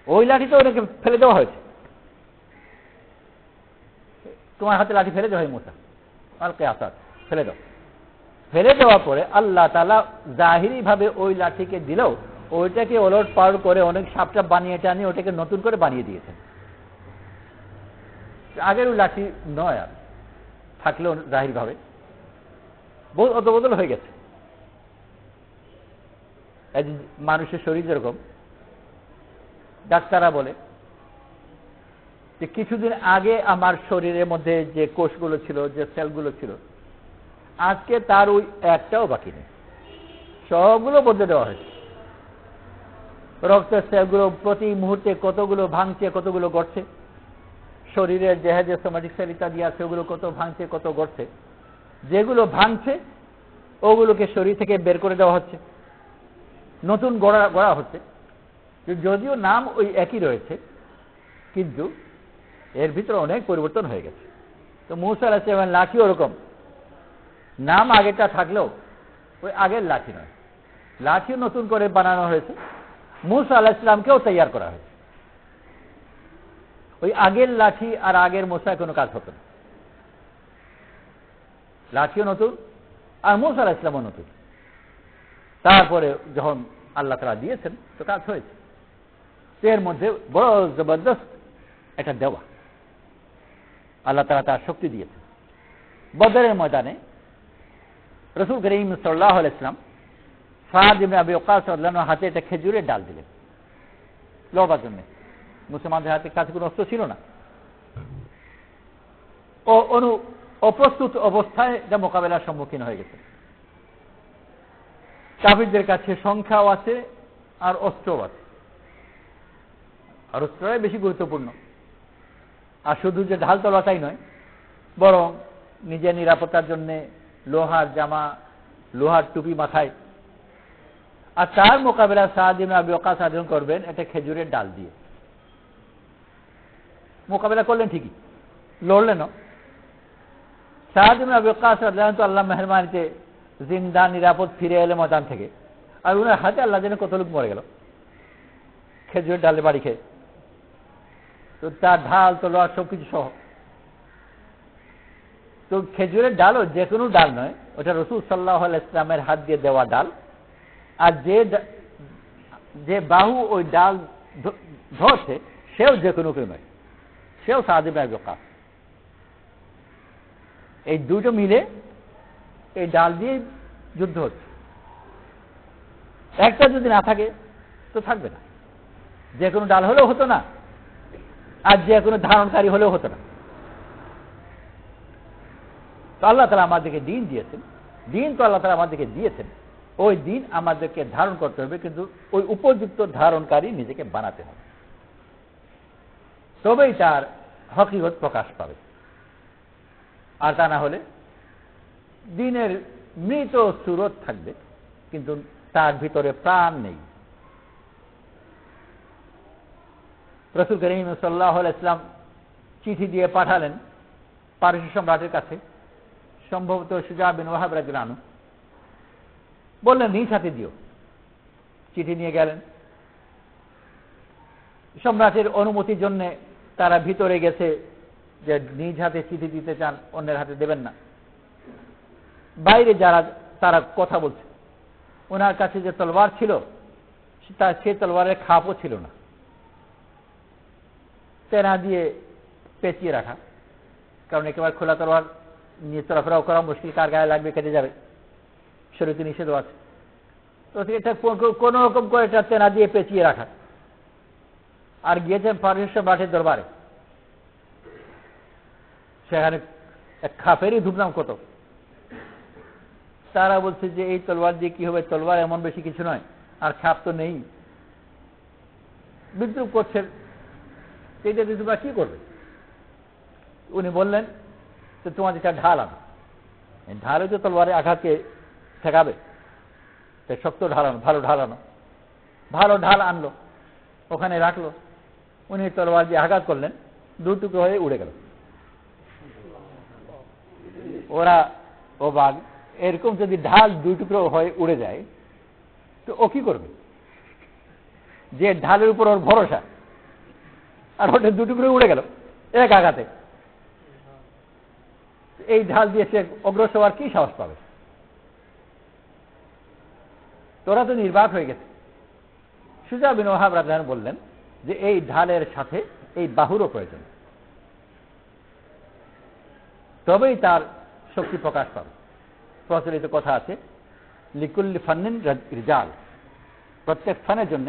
ওই লাঠি তো ওনাকে ফেলে দেওয়া হয়েছে, তোমার হাতে লাঠি ফেলে দেওয়া হয় মূসা, আলকে আসাদ, ফেলে দাও। ফেলে দেওয়ার পরে আল্লাহ তাআলা জাহিরি ভাবে ওই লাঠিকে দিলেও ওইটাকে ওলট পালট করে অনেক সাপটা বানিয়ে টানিয়ে ওটাকে নতুন করে বানিয়ে দিয়েছেন। আগের ওই লাঠি নয় আর থাকলেও জাহির ভাবে অদবদল হয়ে গেছে। মানুষের শরীর যেরকম, ডাক্তাররা বলে যে কিছুদিন আগে আমার শরীরের মধ্যে যে কোষগুলো ছিল, যে সেলগুলো ছিল, আজকে তার ওই একটাও বাকি নেই, সবগুলো বদলে দেওয়া হয়েছে। রক্তের সেলগুলো প্রতি মুহূর্তে কতগুলো ভাঙছে, কতগুলো গড়ছে, শরীরের যে সোমাটিক সেল ইত্যাদি আছে ওগুলো কত ভাঙছে, কত গড়ছে। যেগুলো ভাঙছে ওগুলোকে শরীর থেকে বের করে দেওয়া হচ্ছে, নতুন গড়া হচ্ছে। যদিও নাম ওই একই রয়েছে, কিন্তু এর ভিতরে অনেক পরিবর্তন হয়ে গেছে। তো মূসা আলাইহিস সালামের লাঠি ওরকম, নাম আগেরটা থাকলেও ওই আগের লাঠি নয়, লাঠিও নতুন করে বানানো হয়েছে, মূসা আলাইহিস সালামকেও তৈয়ার করা হয়েছে। ওই আগের লাঠি আর আগের মূসায় কোনো কাজ হতো না, লাঠিও নতুন আর মূসা আলাইহিস সালামও নতুন। তারপরে যখন আল্লাহ তাআলা দিয়েছেন তো কাজ হয়েছে। এর মধ্যে বড় জবরদস্ত একটা দেওয়া আল্লাহ তাআলা তার শক্তি দিয়েছেন। বদরের ময়দানে রাসূল করিম সাল্লাল্লাহু আলাইহি ওয়াসাল্লাম সাদ ইবনে আবি ওয়াক্কাস রাদিয়াল্লাহু আনহু হাতে একটা খেজুরের ডাল দিলেন লড়বার জন্য। মুসলমানদের হাতে কাছে কোনো অস্ত্র ছিল না, অপ্রস্তুত অবস্থায় এটা মোকাবেলার সম্মুখীন হয়ে গেছে। কাফিরদের কাছে সংখ্যাও আছে আর অস্ত্রও আছে, আর অস্ত্রটাই বেশি গুরুত্বপূর্ণ। আর শুধু যে ঢাল তলোয়ার তাই নয়, বরং নিজের নিরাপত্তার জন্য লোহার জামা, লোহার টুপি মাথায়। আর তার মোকাবেলা সাদ ইবনে আবি ওয়াক্কাস রাদিয়াল্লাহু করবেন একটা খেজুরের ডাল দিয়ে। মোকাবেলা করলেন ঠিকই, লড়লেন। সাদ ইবনে আবি ওয়াক্কাস রাদিয়াল্লাহু আনহু আল্লাহ মেহেরবানিতে জিন্দা নিরাপদ ফিরে এলে ময়দান থেকে, আর উনার হাতে আল্লাহ যেন কত লোক মরে গেল খেজুরের ডালে বাড়ি খেয়ে। তো তার ঢাল তলোয়ার সবকিছু সহ। তো খেজুরের ডালও যে কোনো ডাল নয়, ওটা রাসূল সাল্লাল্লাহু আলাইহি ওয়াসাল্লামের হাত দিয়ে দেওয়া ডাল। আর যে বাহু ওই ডাল ধরছে সেও যে কোনো কেউ নয়, সেও সাদ ইবনে আবি ওয়াক্কাস। এই দুটো মিলে এই ডাল দিয়ে যুদ্ধ হচ্ছে। একটা যদি না থাকে তো থাকবে না, যে কোনো ডাল হলেও হতো না, আর যে কোনো ধারণকারী হলেও হতো না। তো আল্লাহ তাআলা আমাদেরকে দিন দিয়েছেন, দিন তো আল্লাহ তাআলা আমাদেরকে দিয়েছেন, ওই দিন আমাদেরকে ধারণ করতে হবে, কিন্তু ওই উপযুক্ত ধারণকারী নিজেকে বানাতে হবে, তবেই তার হকিকত প্রকাশ পাবে। আর তা না হলে দিনের মৃত সুরত থাকবে, কিন্তু তার ভিতরে প্রাণ নেই। রাসূল করিম সাল্লাল্লাহু আলাইহি ওয়াসাল্লাম চিঠি দিয়ে পাঠালেন পারস্য সম্রাটের কাছে, সম্ভবত শুজা বিন ওয়াহাব রাদিয়াল্লাহু আনহু। বললেন নিজ হাতে দিও। চিঠি নিয়ে গেলেন। সম্রাটের অনুমতির জন্য তারা ভিতরে গেছে যে নিজ হাতে চিঠি দিতে চান, অন্যের হাতে দেবেন না। বাইরে যারা তারা কথা বলছে, ওনার কাছে যে তলোয়ার ছিল সেই তলোয়ারের খাপও ছিল না, তেনা দিয়ে পেঁচিয়ে রাখা, কারণ একেবারে খোলা তলোয়ার নিয়ে চলাফেরাও করা মুশকিল, কার গায়ে লাগবে, কেটে যাবে, শরীয়তে নিষেধও আছে। তো এটা কোন রকম করে এটা তেনা দিয়ে পেঁচিয়ে রাখা। আর গিয়েছেন পারস্য বাটের দরবারে, সেখানে এক খাফেরই ধুমধাম কত। তারা বলছে যে এই তলোয়ার দিয়ে কি হবে, তলোয়ার এমন বেশি কিছু নয়, আর খাপ তো নেই, বিদ্রুপ করছেন, এইটা দিয়ে তোমরা কি করবে? উনি বললেন যে তোমাদের একটা ঢাল আনো, ঢালে তো তলোয়ারে আঘাতকে ঠেকাবে, তাই শক্ত ঢালানো, ভালো ঢাল আনলো, ওখানে রাখলো, উনি তলোয়ার দিয়ে আঘাত করলেন, দু টুকরো হয়ে উড়ে গেল। ওরা অবাক, এরকম যদি ঢাল দুই টুকরো হয়ে উড়ে যায় তো ও কি করবে? যে ঢালের উপর ওর ভরসা, আর ওটা দু টুকরো উড়ে গেল এক আঘাতে। এই ঢাল দিয়ে সে অগ্রসর হওয়ার কি সাহস পাবে? তোরা তো নির্বাক হয়ে গেছে। সুজা বিন ওয়াহাব রাদিয়াল্লাহু আনহু বললেন যে এই ঢালের সাথে এই বাহুরও প্রয়োজন, তবেই তার শক্তি প্রকাশ পাবে। প্রচলিত কথা আছে, লিকুল্লি ফান্নিন রিজাল, প্রত্যেক ফানের জন্য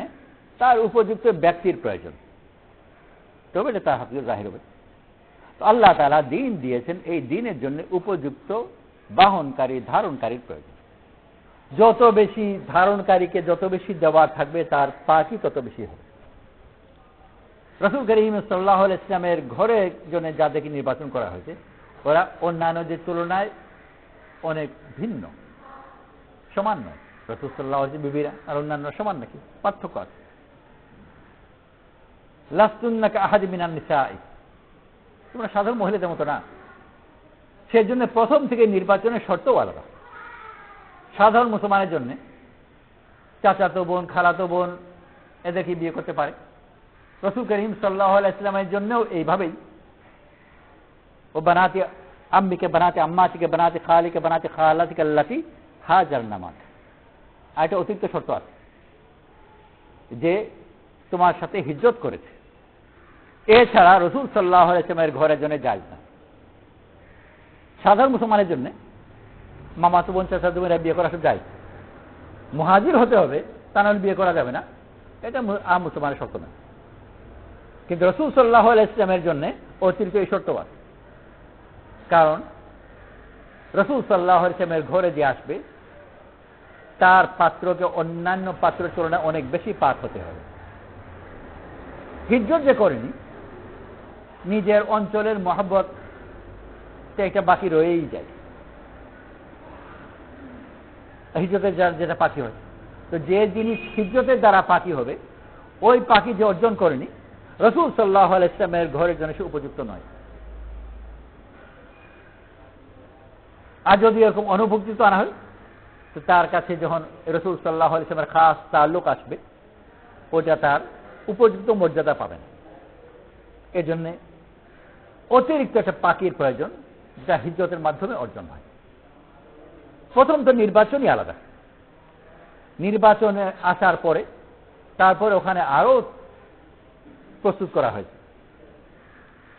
তার উপযুক্ত ব্যক্তির প্রয়োজন, তবে এটা তার হাতে জাহির হবে। তো আল্লাহ তাআলা দ্বীন দিয়েছেন, এই দ্বীনের জন্য উপযুক্ত বাহনকারী, ধারণকারীর প্রয়োজন। যত বেশি ধারণকারীকে যত বেশি দেওয়া থাকবে, তার পাকই তত বেশি হবে। রাসূল করিম সাল্লাল্লাহু আলাইহি ওয়াসাল্লামের ঘরের জন্য যাদেরকে নির্বাচন করা হয়েছে, ওরা অন্যান্যদের তুলনায় অনেক ভিন্ন, সমান নয়। রাসূল সাল্লাল্লাহু আলাইহি ওয়াসাল্লাম বিবিরা আর অন্যান্য সমান নাকি? পার্থক্য আছে। লাস্তুন্না কাআহাদি মিনান নিসাই, তোমরা সাধারণ মহিলাদের মতো না। সেজন্য প্রথম থেকে নির্বাচনের শর্তও আলাদা। সাধারণ মুসলমানের জন্য চাচাতো বোন, খালাতো বোন এদেরকে বিয়ে করতে পারে। রাসূল করিম সাল্লাল্লাহু আলাইহি ওয়াসাল্লামের জন্যও এইভাবেই, ও বানাতে আম্মিকে, বানাতে আম্মাতিকে, বানাতে খালিকে, বানাতে খালাতিকে আল্লাতি হাজারনা মাক। আর একটা অতিরিক্ত শর্ত আছে যে তোমার সাথে হিজরত করেছে, এছাড়া রাসূল সাল্লাল্লাহু আলাইহি ওয়াসাল্লামের ঘরের জন্য জায়েজ না। সাধারণ মুসলমানের জন্য মামাতো বোন, চাচাতো বোনেরা বিয়ে করা সব জায়েজ, মুহাজির হতে হবে, তা নাহলে বিয়ে করা যাবে না, এটা আম মুসলমানের শর্ত না। কিন্তু রাসূল সাল্লাল্লাহু আলাইহি ওয়াসাল্লামের জন্য অতিরিক্ত এই শর্ত আছে, কারণ রাসূল সাল্লাল্লাহু আলাইহি ওয়াসাল্লামের ঘরে যে আসবে তার পাত্রকে অন্যান্য পাত্রের তুলনায় অনেক বেশি পাক হতে হবে। হিজরত যে করেনি, নিজের অঞ্চলের মহব্বত একটা বাকি রয়েই যায়, হিজরতের যেটা পাকি হয়। তো যে জিনিস হিজরতের দ্বারা পাকি হবে, ওই পাকি যে অর্জন করেনি, রাসূল সাল্লাল্লাহু আলাইহি ওয়াসাল্লামের ঘরের জন্য সে উপযুক্ত নয়। আর যদি এরকম অনুভূতি আনা হয়, তো তার কাছে যখন রাসূল সাল্লাল্লাহু আলাইহি ওয়াসাল্লামের খাস তাল্লুক আসবে, ওটা তার উপযুক্ত মর্যাদা পাবে না। এজন্য অতিরিক্ত একটা পাকির প্রয়োজন, যা হিজরতের মাধ্যমে অর্জন হয়। প্রথম তো নির্বাচনই আলাদা। নির্বাচনে আসার পরে তারপরে ওখানে আরো প্রস্তুত করা হয়েছে।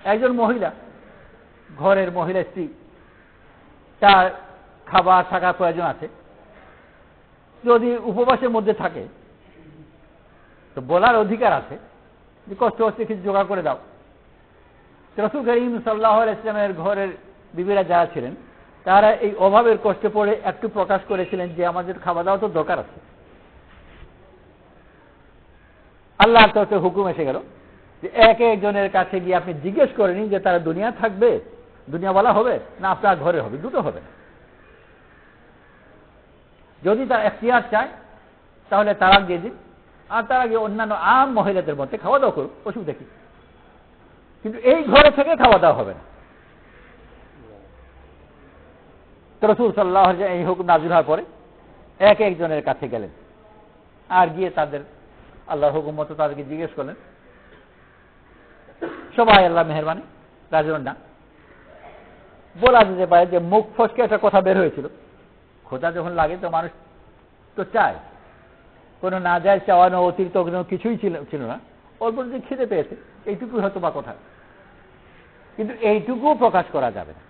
একজন মহিলা, ঘরের মহিলা স্ত্রী, তার খাবার থাকার প্রয়োজন আছে। যদি উপবাসের মধ্যে থাকে তো বলার অধিকার আছে যে কষ্ট হচ্ছে, কিছু জোগাড় করে দাও। রাসূল করিম সাল্লাল্লাহু আলাইহি ওয়াসাল্লামের ঘরের বিবিরা যারা ছিলেন, তারা এই অভাবের কষ্টে পড়ে একটু প্রকাশ করেছিলেন যে আমাদের খাওয়া দাওয়া তো দরকার আছে। আল্লাহর তরফে হুকুম এসে গেল যে এক একজনের কাছে গিয়ে আপনি জিজ্ঞেস করে নিন যে তারা দুনিয়া থাকবে, দুনিয়াওয়ালা হবে না আপনার ঘরে হবে, দুটো হবে না। যদি তার এখতিয়ার চায় তাহলে তালাক দিয়ে দিন, আর তার আগে অন্যান্য আম মহিলাদের মধ্যে খাওয়া দাওয়া করুন, অসুবিধা কি? কিন্তু এই ঘরে থেকে খাওয়া দাওয়া হবে না। রাসূল সাল্লাল্লাহু আলাইহি ওয়াসাল্লাম এই হুকুম নাযিল হওয়ার পরে এক একজনের কাছে গেলেন, আর গিয়ে তাদের আল্লাহর হুকুম মতো তাদেরকে জিজ্ঞেস করলেন। সবাই আল্লাহ মেহেরবানি রাজি হন না। বলা যেতে পারে যে মুখ ফসকে একটা কথা বের হয়েছিল। খোদা যখন লাগে তো মানুষ তো চায়, কোনো না যায় চাওয়ানো অতিরিক্ত কিছুই ছিল না, অল্প যে খিদে পেয়েছে এইটুকুই হয়তো বা কথা, কিন্তু এইটুকু প্রকাশ করা যাবে না।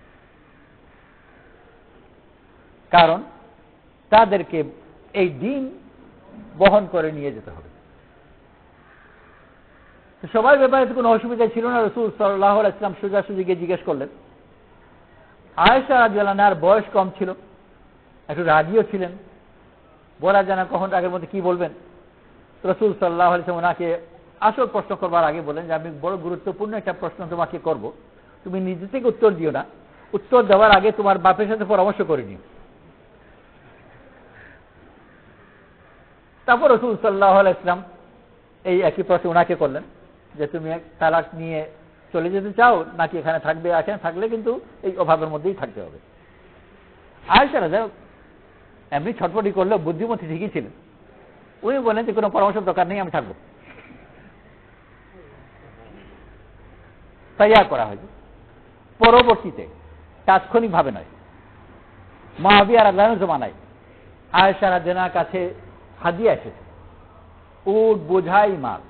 কারণ তাদেরকে এই দিন বহন করে নিয়ে যেতে হবে। সবার ব্যাপারে কোনো অসুবিধা ছিল না। রাসূল সাল্লাল্লাহু আলাইহি ওয়াসাল্লাম সোজাসুজি গিয়ে জিজ্ঞেস করলেন। আয়েশা রাদিয়াল্লাহু আনহার বয়স কম ছিল, একটু রাজিও ছিলেন, বলা যায় না কখন আগের মধ্যে কি বলবেন। রাসূল সাল্লাল্লাহু আলাইহি ওয়াসাল্লাম ওনাকে আসল প্রশ্ন করবার আগে বলেন যে আমি বড় গুরুত্বপূর্ণ একটা প্রশ্ন তোমাকে করব, তুমি নিজে থেকে উত্তর দিও না, উত্তর দেওয়ার আগে তোমার বাপের সাথে পরামর্শ করে নিও। তারপর রাসূল সাল্লাল্লাহু আলাইহি ওয়াসাল্লাম এই একই প্রশ্ন ওনাকে করলেন যে তুমি তালাক নিয়ে চলে যেতে চাও নাকি এখানে থাকবে। এখানে থাকলে কিন্তু এই অভাবের মধ্যেই থাকতে হবে। আয়েশা রাদিয়াল্লাহু এমনি ছটফটি করলেও বুদ্ধিমতী ঠিকই ছিলেন। উনি বলেন যে কোনো পরামর্শ দরকার নেই, আমি থাকবো। তৈয়ার করা হয়েছে। পরবর্তীতে তাৎক্ষণিকভাবে নয়, মুআবিয়া রাদিয়াল্লাহু আনহু জমানায় আয়েশা রাদিয়াল্লাহু আনহার কাছে হাদিয়া এসেছে, উট বোঝাই মাল,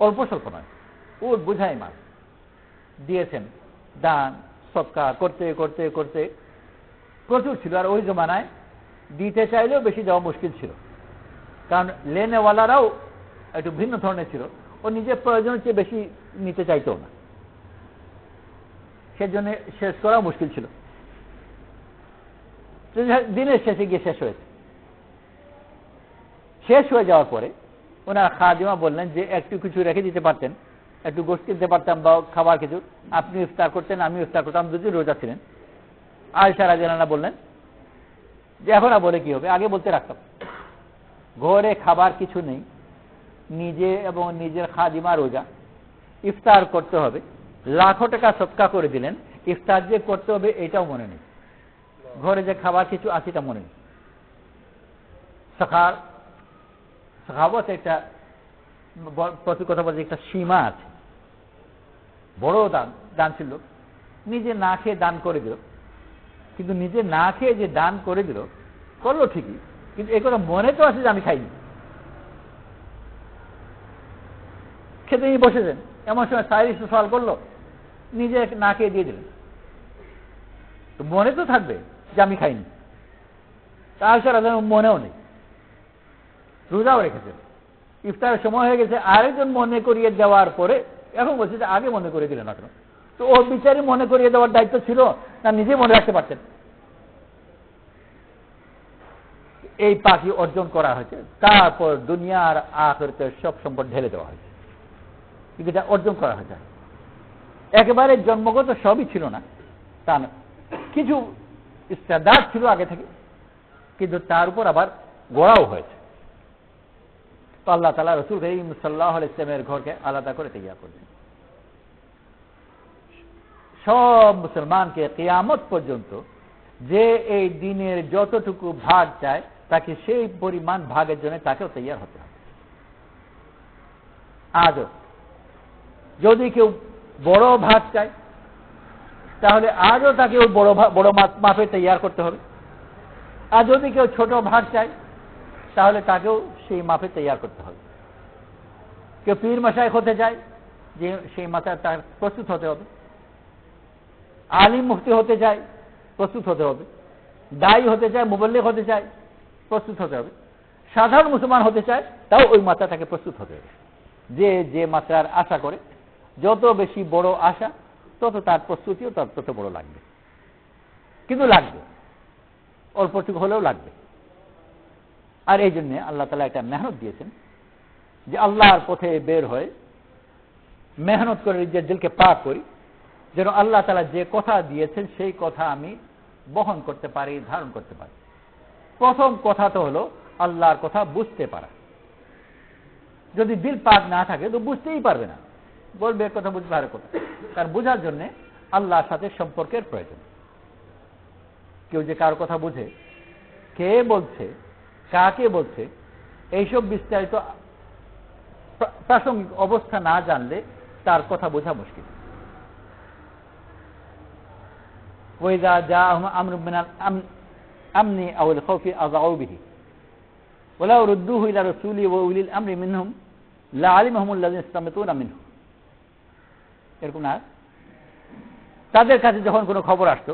অল্প স্বল্প নয়, উট বোঝাই মাল দিয়েছেন। দান সদকা করতে করতে করতে প্রচুর ছিল। আর ওই জমানায় দিতে চাইলেও বেশি দেওয়া মুশকিল ছিল, কারণ লেনেওয়ালারাও একটু ভিন্ন ধরনের ছিল। ও নিজের প্রয়োজনের চেয়ে বেশি নিতে চাইতো না, সেজন্য শেষ করা মুশকিল ছিল। দিনের শেষে গিয়ে শেষ হয়েছে। শেষ হয়ে যাওয়ার পরে ওনার খাদিমা বললেন যে একটু কিছু রেখে দিতে পারতেন, একটু গোশত দিতে পারতাম বা খাবার কিছু, আপনি ইফতার করতেন আমি ইফতার করতাম, দুজন রোজা ছিলেন। আয়েশা রাদিয়াল্লাহু আনহা বললেন যে এখন আর বলে কি হবে, আগে বলতে রাখতাম। ঘরে খাবার কিছু নেই, নিজে এবং নিজের খাদিমা রোজা, ইফতার করতে হবে, লাখো টাকা সদকা করে দিলেন, ইফতার যে করতে হবে এটাও মনে নেই, ঘরে যে খাবার কিছু আছে তা মনে নেই। সাখাওয়াত একটা প্রতি কথা বলতে একটা সীমা আছে। বড় দানশীল লোক নিজে না খেয়ে দান করে দিল, কিন্তু নিজে না খেয়ে যে দান করে দিল করলো ঠিকই, কিন্তু এ কথা মনে তো আছে যে আমি খাইনি। খেতে নিয়ে বসেছেন, এমন সময় সাইরিস সওয়াল করলো, নিজে না খেয়ে দিয়ে দিলেন, তো মনে তো থাকবে যে আমি খাইনি। আয়েশা রাদিয়াল্লাহু আনহা মনেও নেই, রোজাও রেখেছেন, ইফতারের সময় হয়ে গেছে, আরেকজন মনে করিয়ে দেওয়ার পরে এখন বলছে যে আগে মনে করিয়ে দিলেন না কেন। তো ও বিচারে মনে করিয়ে দেওয়ার দায়িত্ব ছিল না নিজে মনে রাখতে পারতেন। এই পাখি অর্জন করা হয়েছে, তারপর দুনিয়ার আখিরাতের সব সম্পদ ঢেলে দেওয়া হয়েছে, কিন্তু এটা অর্জন করা হয়েছে। একেবারে জন্মগত সবই ছিল না তা না, কিছু ইস্তেদাদ ছিল আগে থেকে, কিন্তু তার উপর আবার গড়াও হয়েছে। তো আল্লাহ তাআলা রাসূল করিম সাল্লাল্লাহু আলাইহি ওয়াসাল্লামের ঘরকে আলাদা করে তৈরি করেছেন। সব মুসলমানকে কিয়ামত পর্যন্ত যে এই দিনের যতটুকু ভাগ চায় তাকে সেই পরিমাণ ভাগের জন্য তাকেও তৈরি হতে হবে। আজও যদি কেউ বড় ভাগ চায় তাহলে আজও তাকে ওই বড় মাপে তৈরি করতে হবে, আর যদি কেউ ছোট ভাগ চায় তাহলে তাকেও সেই মাপে তৈরি করতে হবে। কেউ পীর মাশায়েখ হতে চায়, যে সেই মাথায় তার প্রস্তুত হতে হবে। আলিম মুফতি হতে চায়, প্রস্তুত হতে হবে। দায়ী হতে চায়, মুবল্লিগ হতে চায়, প্রস্তুত হতে হবে। সাধারণ মুসলমান হতে চায়, তাও ওই মাত্রা তাকে প্রস্তুত হতে হবে। যে যে মাত্রার আশা করে, যত বেশি বড় আশা তত তার প্রস্তুতিও তত বড় লাগবে, কিন্তু লাগবে, অল্পটুকু হলেও লাগবে। আর এই জন্য আল্লাহ তাআলা একটা মেহনত দিয়েছেন যে আল্লাহর পথে বের হয়ে মেহনত করে নিজের দিলকে পাক করি, যেন আল্লাহ তাআলা যে কথা দিয়েছেন সেই কথা আমি বহন করতে পারি, ধারণ করতে পারি। প্রথম কথা তো হলো আল্লাহর কথা বুঝতে পারা। যদি দিল পাক না থাকে তো বুঝতেই পারবে না, বলবে কথা বুঝবে আর কথা। তার বোঝার জন্য আল্লাহর সাথে সম্পর্কের প্রয়োজন। কেউ যে কার কথা বুঝে, কে বলছে, কাকে বলছে, এইসব বিস্তারিত প্রাসঙ্গিক অবস্থা না জানলে তার কথা বোঝা মুশকিল। ওয়াইযা জাআহুম আমরুম মিনাল আমনি আও আল খাউফি আযাউ বিহি ওয়ালাউ রুদ্দুহু ইলা রাসূলি ওয়া উলিল আমরি মিনহুম লাআলিমাহুমুল লাযিনা ইসতামতুনা মিনহু। এরকম না, তাদের কাছে যখন কোনো খবর আসতো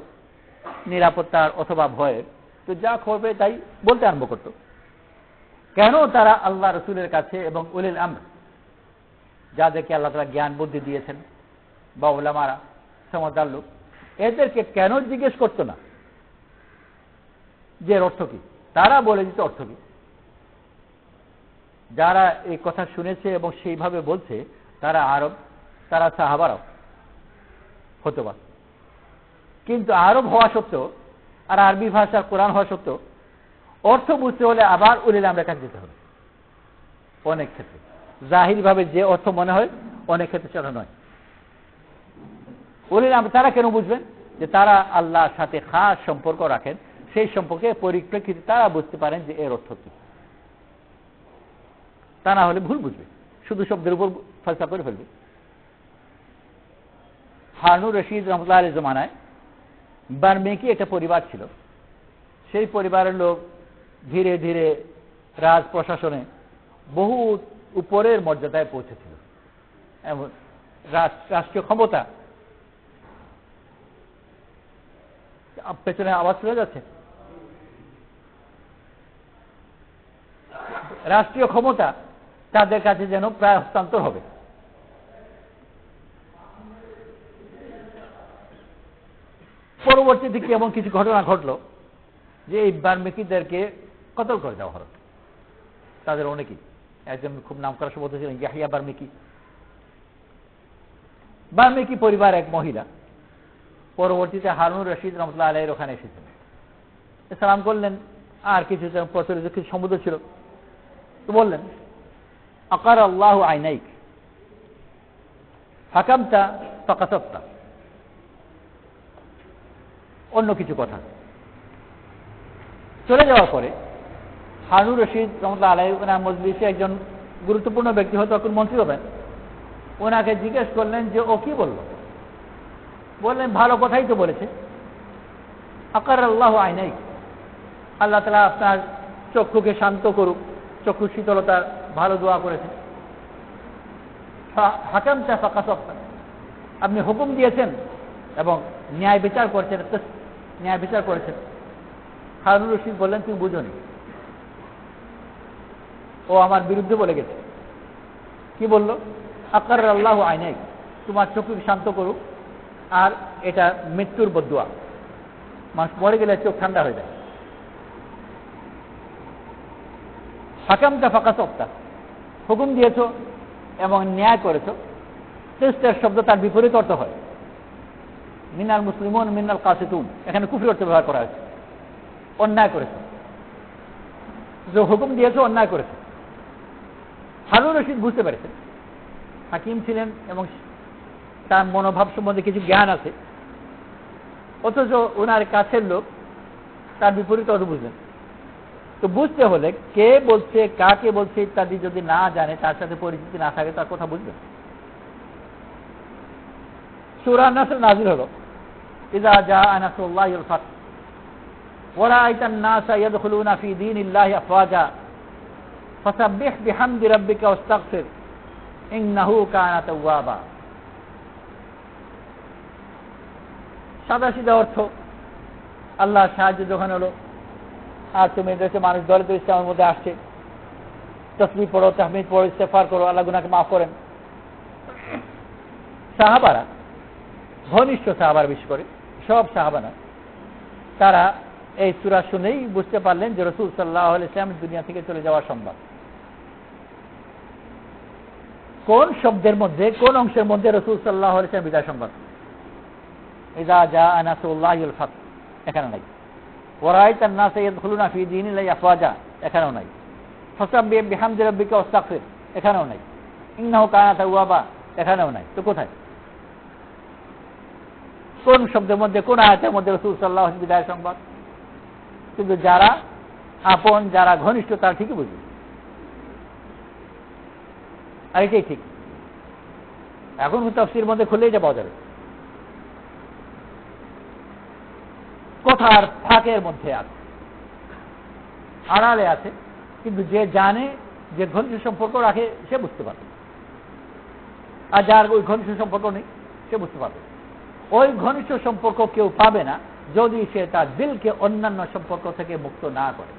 নিরাপত্তার অথবা ভয়ের, তো যা করবে তাই বলতে আরম্ভ করত। কেন তারা আল্লাহ রসুলের কাছে এবং উলিল আমর, যাদেরকে আল্লাহ তাআলা জ্ঞান বুদ্ধি দিয়েছেন, বা উলামারা, সমঝদার লোক, এদেরকে কেন জিজ্ঞেস করতো না যে এর অর্থ কি? তারা বলে দিত অর্থ কি। যারা এই কথা শুনেছে এবং সেইভাবে বলছে তারা আরব, তারা সাহাবারাও হতে পারে। কিন্তু আরব হওয়া সত্ত্বেও আর আরবি ভাষার কোরআন হওয়া সত্ত্বেও অর্থ বুঝতে হলে আবার উলিল আমরের কাছে যেতে হবে। অনেক ক্ষেত্রে জাহির ভাবে যে অর্থ মনে হয়, অনেক ক্ষেত্রে সেটা নয়। উলিল আমর তারা কেন বুঝবেন? যে তারা আল্লাহর সাথে খাস সম্পর্ক রাখেন, সেই সম্পর্কে পরিপ্রেক্ষিতে তারা বুঝতে পারেন যে এর অর্থ কি। তা না হলে ভুল বুঝবে, শুধু শব্দের উপর ফয়সালা করে ফেলবে। হারুন রশিদ রহমতুল্লাহ আলাইহির জমানায় বার্মেকি একটা পরিবার ছিল। সেই পরিবারের লোক ধীরে ধীরে রাজ প্রশাসনে বহু উপরের মর্যাদায় পৌঁছেছিল। এমন রাষ্ট্রীয় ক্ষমতা, পেছনে আওয়াজ চলে যাচ্ছে, রাষ্ট্রীয় ক্ষমতা তাদের কাছে যেন প্রায় হস্তান্তর হবে। পরবর্তী দিকে এমন কিছু ঘটনা ঘটল যে এই বার্মেকিদেরকে কতল করে দেওয়া হলো। তাদের অনেকেই, একজন খুব নাম করা সম্ভবত ছিলেন ইয়াহিয়া বার্মেকি। বার্মেকি পরিবার এক মহিলা পরবর্তীতে হারুন রশিদ রহমতুল্লাহ আলাইহির ওখানে এসেছেন, সালাম করলেন। আর কিছু প্রচলিত কিছু সম্বোধন ছিল, তো বললেন, আকার আল্লাহ আইনাইক হাকামতা ফাকাসাবতা, অন্য কিছু কথা। চলে যাওয়ার পরে হারুন রশিদ রহমতুল্লাহ আলাইহি ওনার মজলিসে একজন গুরুত্বপূর্ণ ব্যক্তি, হয়তো এখন মন্ত্রী হবেন, ওনাকে জিজ্ঞেস করলেন যে ও কি বলল। বললেন, ভালো কথাই তো বলেছে। আকার আল্লাহ আইনাইক, আল্লাহ তাআলা আপনার চক্ষুকে শান্ত করুক, চক্ষু শীতলতার ভালো দোয়া করেছেন। হাকামতা ফাকাসাবতা, আপনি হুকুম দিয়েছেন এবং ন্যায় বিচার করেছেন, ন্যায় বিচার করেছেন। হারুন রশিদ বললেন, তুমি বুঝোনি, ও আমার বিরুদ্ধে বলে গেছে। কি বলল? আকার আল্লাহ আইনাইক, তোমার চক্ষুকে শান্ত করুক, আর এটা মৃত্যুর বদদুয়া, মানুষ মরে গেলে চোখ ঠান্ডা হয়ে যায়। হাকামতা ফাকাসাবতা, হুকুম দিয়েছ এবং ন্যায় করেছ। তেস্তের শব্দ তার বিপরীত অর্থ হয়, মিনাল মুসলিমুন মিনাল কাসিতুন, এখানে কুফরি অর্থ ব্যবহার করা হয়েছে। অন্যায় করেছ, যে হুকুম দিয়েছ অন্যায় করেছে। হারুন রশিদ বুঝতে পেরেছেন, হাকিম ছিলেন এবং তার মনোভাব সম্বন্ধে কিছু জ্ঞান আছে, অথচ ওনার কাছের লোক তার বিপরীত অর্থ বুঝলেন। তো বুঝতে হলে কে বলছে, কাকে বলছে ইত্যাদি যদি না জানে, তার সাথে পরিচিতি না থাকে, তার কথা বুঝবেন। সূরা নাসর নাযিল হলো, ইযা জাআ নাসরুল্লাহি ওয়াল ফাতহ ওয়া রাআইতান নাসা ইয়াদখুলুনা ফি দীনিল্লাহি আফওয়াজা ফাসাব্বিহ বিহামদি রাব্বিকা ওয়াস্তাগফির ইন্নাহু কানা তাওয়াবা। সাদাসিধা অর্থ, আল্লাহর সাহায্য যখন হলো আর তুমি দেশে মানুষ দলে তো ইসলামের মধ্যে আসছে, তাসবিহ পড়ো, তাহমিদ পড়ো, ইস্তেগফার করো, আল্লাহ গুনাহকে মাফ করেন। সাহাবারা, ঘনিষ্ঠ সাহাবার বিশেষ করে, সব সাহাবা না, তারা এই সূরা শুনেই বুঝতে পারলেন যে রাসূল সাল্লাল্লাহু আলাইহি ওয়াসাল্লাম দুনিয়া থেকে চলে যাওয়া সম্ভব। কোন শব্দের মধ্যে, কোন অংশের মধ্যে রাসূল সাল্লাল্লাহু আলাইহি ওয়াসাল্লাম বিদায় সম্ভব? ইযা জাআ নাসরুল্লাহি ওয়াল ফাতহ, এখানে নাই। ওয়া রাআইতান নাসা ইয়াদখুলুনা ফি দীনিল্লাহি আফওয়াজা, এখানেও নাই। ফাসাব্বিহ বিহামদি রাব্বিকা ওয়াস্তাগফির, এখানেও নাই। ইন্নাহু কানা তাওয়াবা, এখানেও নাই। তো কোথায়? কোন শব্দের মধ্যে, কোন আয়াতের মধ্যে রাসূল সাল্লাল্লাহু আলাইহি ওয়াসাল্লাম বিদায় সংবাদ? কিন্তু যারা আপন, যারা ঘনিষ্ঠ, তারা ঠিকই বুঝবে। আর এটাই ঠিক। এখন তাফসীরের মধ্যে খুললেই যা পাওয়া যাবে, কথার ফাঁকের মধ্যে আছে, আড়ালে আছে, কিন্তু যে জানে, যে ঘনিষ্ঠ সম্পর্ক রাখে, সে বুঝতে পারবে। আর যার ওই ঘনিষ্ঠ সম্পর্ক নেই, সে বুঝতে পারবে। ওই ঘনিষ্ঠ সম্পর্ক কেউ পাবে না যদি সে তার দিলকে অন্যান্য সম্পর্ক থেকে মুক্ত না করে।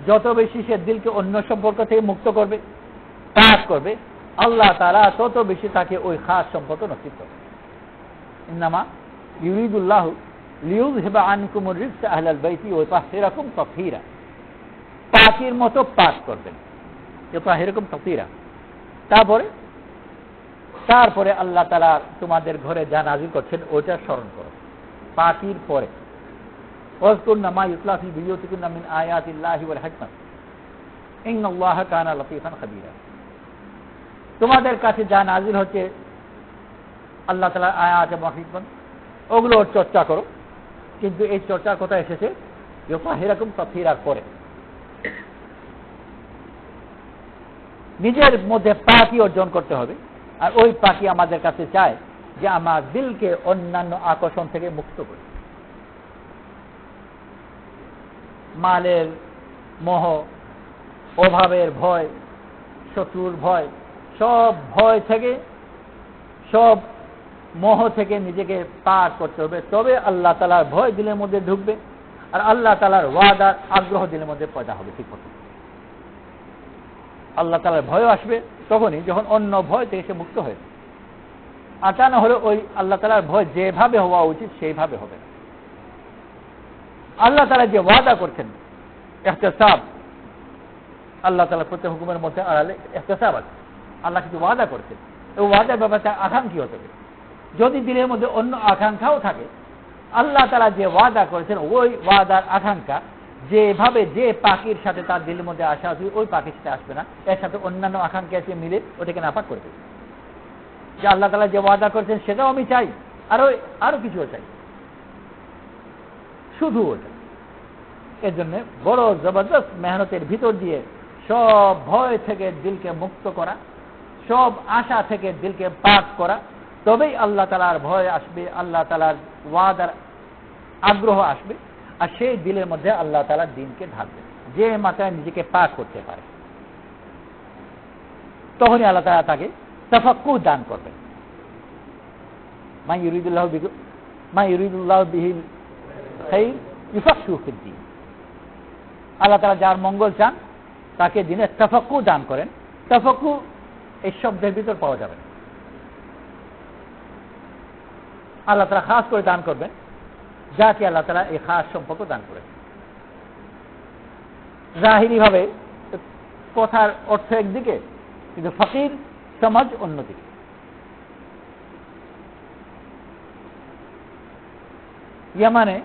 যত বেশি সে দিলকে অন্য সম্পর্ক থেকে মুক্ত করবে, পাক করবে, আল্লাহ তাআলা তত বেশি তাকে ওই খাস সম্পর্ক নসিব করবে। ইন্নামা ইউরিদুল্লাহু লিইউযহিবা আনকুমুর রিজসা আহলাল বাইতি ওয়া ইউতাহহিরাকুম তাতহীরা। পাকির মতো পাক করবেন, ইউতাহহিরাকুম তাতহীরা। তারপরে আল্লাহ তাআলা তোমাদের ঘরে যা নাযিল করছেন ওটা স্মরণ করো পাকির পরে। ওয়াজকুরনা মা ইউতলা ফি বুয়ুতিকুন্না মিন আয়াতিল্লাহি ওয়াল হিকমাত ইন্নাল্লাহা কানা লতীফান খাবীরা। তোমাদের কাছে যা নাযিল হচ্ছে আল্লাহ তাআলার আয়াত এবং হিকমত, ওগুলোর চর্চা করো। কিন্তু এই চর্চার কথা এসেছে ইউতাহহিরাকুম তাতহীরার পরে। নিজের মধ্যে পাকি অর্জন করতে হবে, আর ওই পাকি আমাদের কাছে চায় যে আমার দিলকে অন্যান্য আকর্ষণ থেকে মুক্ত করি। মালের মোহ, অভাবের ভয়, শত্রুর ভয়, সব ভয় থেকে, সব মোহ থেকে নিজেকে পার করতে হবে। তবে আল্লাহ তাআলার ভয় দিলের মধ্যে ঢুকবে, আর আল্লাহ তাআলার ওয়াদার আগ্রহ দিলের মধ্যে পয়দা হবে। ঠিক মতো আল্লাহ তাআলার ভয় আসবে তখনই যখন অন্য ভয় থেকে সে মুক্ত হয়ে। আর তা না হলে ওই আল্লাহ তাআলার ভয় যেভাবে হওয়া উচিত সেইভাবে হবে না। আল্লাহ তাআলা যে ওয়াদা করছেন ইহতিসাব, আল্লাহ তাআলা প্রত্যেক হুকুমের মধ্যে আড়ালে ইহতিসাব আছে। আল্লাহ কিছু ওয়াদা করছেন, এই ওয়াদার ব্যাপারটা আকাঙ্ক্ষী হতে হবে। যদি দিলের মধ্যে অন্য আকাঙ্ক্ষাও থাকে, আল্লাহ তাআলা যে ওয়াদা করেছেন ওই ওয়াদার আকাঙ্ক্ষা যেভাবে যে পাখির সাথে তার দিলের মধ্যে আসা উচিত ওই পাখির সাথে আসবে না, এর সাথে অন্যান্য আকাঙ্ক্ষা এসে মিলে ওটাকে নাপাক করবে। যে আল্লাহ তাআলা যে ওয়াদা করেছেন সেটাও আমি চাই, আরো কিছুও চাই, শুধু ওটা। এর জন্য বড় জবরদস্ত মেহনতের ভিতর দিয়ে সব ভয় থেকে দিলকে মুক্ত করা, সব আশা থেকে দিলকে পাক করা, তবেই আল্লাহ তাআলার ভয় আসবে, আল্লাহ তাআলার ওয়াদার আগ্রহ আসবে, আর সেই দিলের মধ্যে আল্লাহ তাআলা দ্বীনকে ঢালবে। যে মাত্রায় নিজেকে পাক করতে পারে তখনই আল্লাহ তাআলা তাকে তাফাক্কুহ দান করবেন। মা ইউরিদুল্লাহু বিহিল খাইর ইউফাক্কিহু ফিদ্দীন। আল্লাহ তাআলা যার মঙ্গল চান তাকে দ্বীনে তাফাক্কুহ দান করেন। তাফাক্কুহ এই শব্দের ভিতর পাওয়া যাবে না। আল্লাহ তাআলা খাস করে দান করবেন যাকে আল্লাহ তাআলা এই খাস সম্পর্ক দান করেন। জাহিরি ভাবে কথার অর্থ একদিকে, কিন্তু ফকির সমাজ অন্যদিকে। ইয়ামানে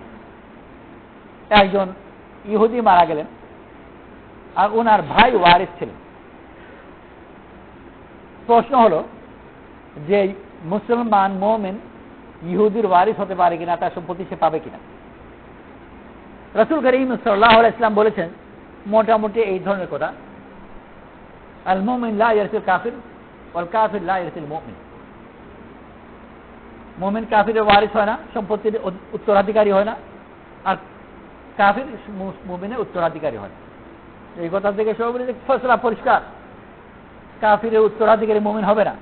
একজন ইহুদি মারা গেলেন, আর ওনার ভাই ওয়ারিস ছিলেন। প্রশ্ন হলো যে মুসলমান মুমিন ইহুদির ওয়ারিস হতে পারে কিনা, তার সম্পত্তি সে পাবে কিনা। রাসূল করিম সাল্লাল্লাহু আলাইহি ওয়াসাল্লাম বলেছেন মোটামুটি এই ধরনের কথা, আল মুমিন লা ইয়ারসিল কাফির ওয়াল কাফির লা ইয়ারসিল মুমিন। মুমিন কাফিরের ওয়ারিস হয় না, সম্পত্তির উত্তরাধিকারী হয় না, আর কাফির মুমিনের উত্তরাধিকারী হয় না। এই কথা থেকে সব ফয়সালা পরিষ্কার, কাফিরের উত্তরাধিকারী মুমিন হবে না।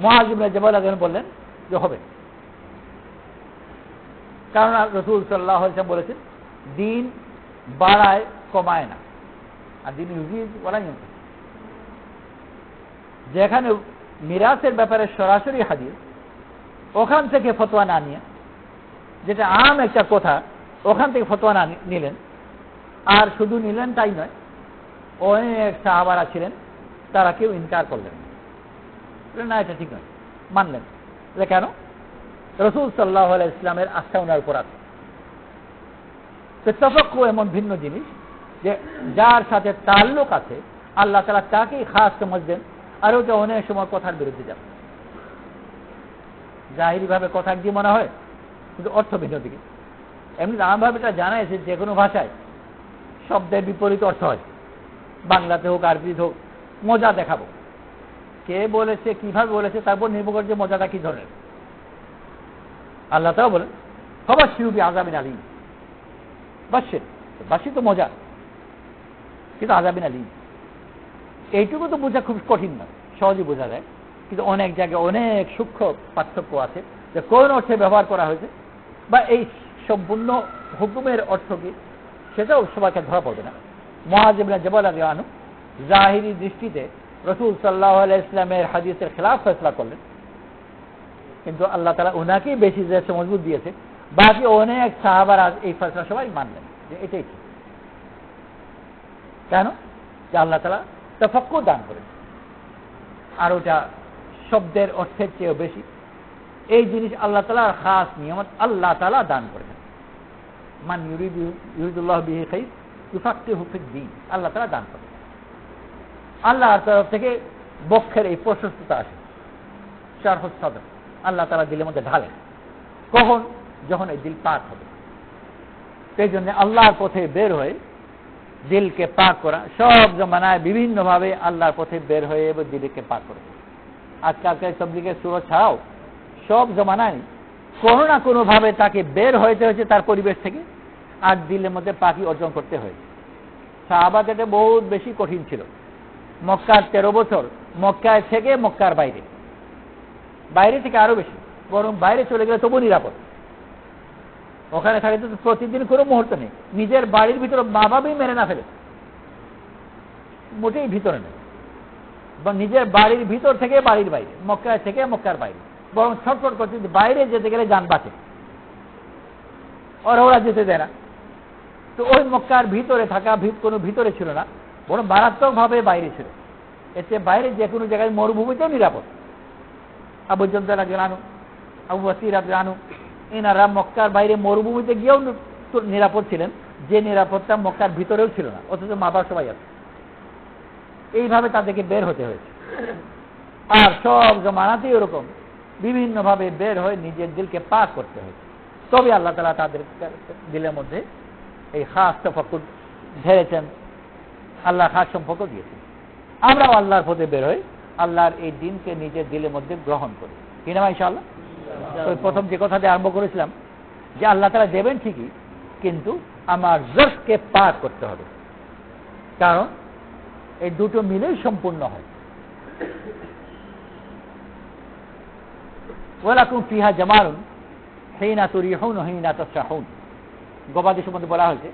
মুআয ইবনে জাবাল বললেন যে হবে, কারণ রাসূল সাল্লাল্লাহু আলাইহি ওয়াসাল্লাম বলেছেন দ্বীন বাড়ায় কমায় না, আর দ্বীন ইউজিজ ওয়ালা ইউনকিস। যেখানে মিরাসের ব্যাপারে সরাসরি হাদিস, ওখান থেকে ফতোয়া না নিয়ে, যেটা আম একটা কথা, ওখান থেকে ফতোয়া না নিলেন। আর শুধু নিলেন তাই নয়, অনেক সাহাবারা ছিলেন তারা কেউ ইনকার করলেন না, এটা ঠিক নয়, মানলেন। কেন? রাসূল সাল্লাল্লাহু আলাইহি ওয়াসাল্লামের আস্থা ওনার উপর আছে। তাফাক্কুহ এমন ভিন্ন জিনিস যে যার সাথে তাল্লুক আছে আল্লাহ তাআলা তাকেই খাস সমঝ দেন, আর ওটা অনেক সময় কথার বিরুদ্ধে যাবে। জাহিরি ভাবে কথা একদিকে মনে হয়, কিন্তু অর্থ ভিন্ন দিকে। এমনি আমভাবে এটা জানা আছে যে কোনো ভাষায় শব্দের বিপরীত অর্থ হয়, বাংলাতে হোক আরবিতে হোক। মজা দেখাবো, কে বলেছে, কিভাবে বলেছে, তারপর নির্ভর করে যে মজাটা কি ধরনের। আল্লাহ তাআলা বলেন ফাবাশশিরু বিআযাবিন আলীম। বাশির তো মজা, কিন্তু আযাবিন আলীম এইটুকু তো বোঝা খুব কঠিন নয়, সহজে বোঝা যায়। কিন্তু অনেক জায়গায় অনেক সূক্ষ্ম পার্থক্য আছে, যে কোন অর্থে ব্যবহার করা হয়েছে বা এই সম্পূর্ণ হুকুমের অর্থ কি সেটাও সবাইকে ধরা পড়বে না। মুআয ইবনে জাবাল রাদিয়াল্লাহু আনহু জাহিরি দৃষ্টিতে রাসূল সাল্লাল্লাহু আলাইহি ইসলামের হাদিসের খেলাফ ফয়সালা করলেন, কিন্তু আল্লাহ তাআলা ওনাকেই বেশি যে মজবুত দিয়েছে, বাকি অনেক সাহাবারা এই ফয়সালা সবাই মানলেন যে এটাই ঠিক। কেন? যে আল্লাহ তাআলা তাফাক্কুর দান করেন, আর ওটা শব্দের অর্থের চেয়েও বেশি। এই জিনিস আল্লাহ তাআলার খাস নিয়ামত, আল্লাহ তাআলা দান করেন। মান ইউরিদুল্লাহু বিহি খাইর ইউফাক্কিহু ফিদ-দীন, আল্লাহ তাআলা দান করেন। আল্লাহর তরফ থেকে বক্ষের এই প্রশস্ততা আসে, শারহুস সাদর আল্লাহ তাআলা দিলের মধ্যে ঢালেন। কখন? যখন এই দিল পাক হবে। সেই জন্য আল্লাহর পথে বের হয়ে দিলকে পাক করা, সব জমানায় বিভিন্নভাবে আল্লাহর পথে বের হয়ে দিলকে পাক করে। আজকালকার তাবলীগের সুরত ছাড়াও সব জমানায় কোনো না কোনো ভাবে তাকে বের হইতে হয়েছে তার পরিবেশ থেকে, আর দিলের মধ্যে পাকি অর্জন করতে হয়েছে। সাহাবাদের এটা বহুত বেশি কঠিন ছিল। মক্কার 13 বছর মক্কায় থেকে মক্কার বাইরে, বাইরে থেকে আরো বেশি, বরং বাইরে চলে গেলে তবু নিরাপদ। ওখানে থাকে তো প্রতিদিন কোনো মুহূর্ত নেই, নিজের বাড়ির ভিতরে মা বাবাই মেরে না ফেলে, মোটেই ভিতরে নেই, বা নিজের বাড়ির ভিতর থেকে বাড়ির বাইরে, মক্কায় থেকে মক্কার বাইরে, বরং ছটফট করতে বাইরে যেতে গেলে যান বাঁচে, ওরা যেতে দেয় না। তো ওই মক্কার ভিতরে থাকা কোনো ভিতরে ছিল না, বরং মারাত্মক ভাবে বাইরে ছিল। এতে বাইরে যে কোনো জায়গায় মরুভূমিতেও নিরাপদ। আবু জরদা রাদিয়াল্লাহু আনহু, আবু বসির রাদিয়াল্লাহু আনহু, এনারা মক্কার বাইরে মরুভূমিতে গিয়েও নিরাপদ ছিলেন, যে নিরাপত্তা মক্কার ভিতরেও ছিল না, অথচ মা বাবা সবাই আছে। এইভাবে তাদেরকে বের হতে হয়েছে। আর সব জমানাতেই ওরকম বিভিন্নভাবে বের হয়ে নিজের দিলকে পাক করতে হয়েছে, তবে আল্লাহ তাআলা তাদের দিলের মধ্যে এই খাস তাফাক্কুর ঢেলেছেন, আল্লাহ খাস সম্পর্ক দিয়েছেন। আমরাও আল্লাহর পথে বের হই, আল্লাহর এই দিনকে নিজের দিলের মধ্যে গ্রহণ করি, কিনা ইনশাআল্লাহ। ওই প্রথম যে কথা দিয়ে আরম্ভ করেছিলাম যে আল্লাহ তাআলা দেবেন ঠিকই, কিন্তু আমার জর্ফকে পাক করতে হবে, কারণ এই দুটো মিলেই সম্পূর্ণ হয়। ওয়ালাকুম ফিহা জামালুন হিনা তুরিহুন ওয়া হিনা তাসরাহুন, গবাদি সম্বন্ধে বলা হয়েছে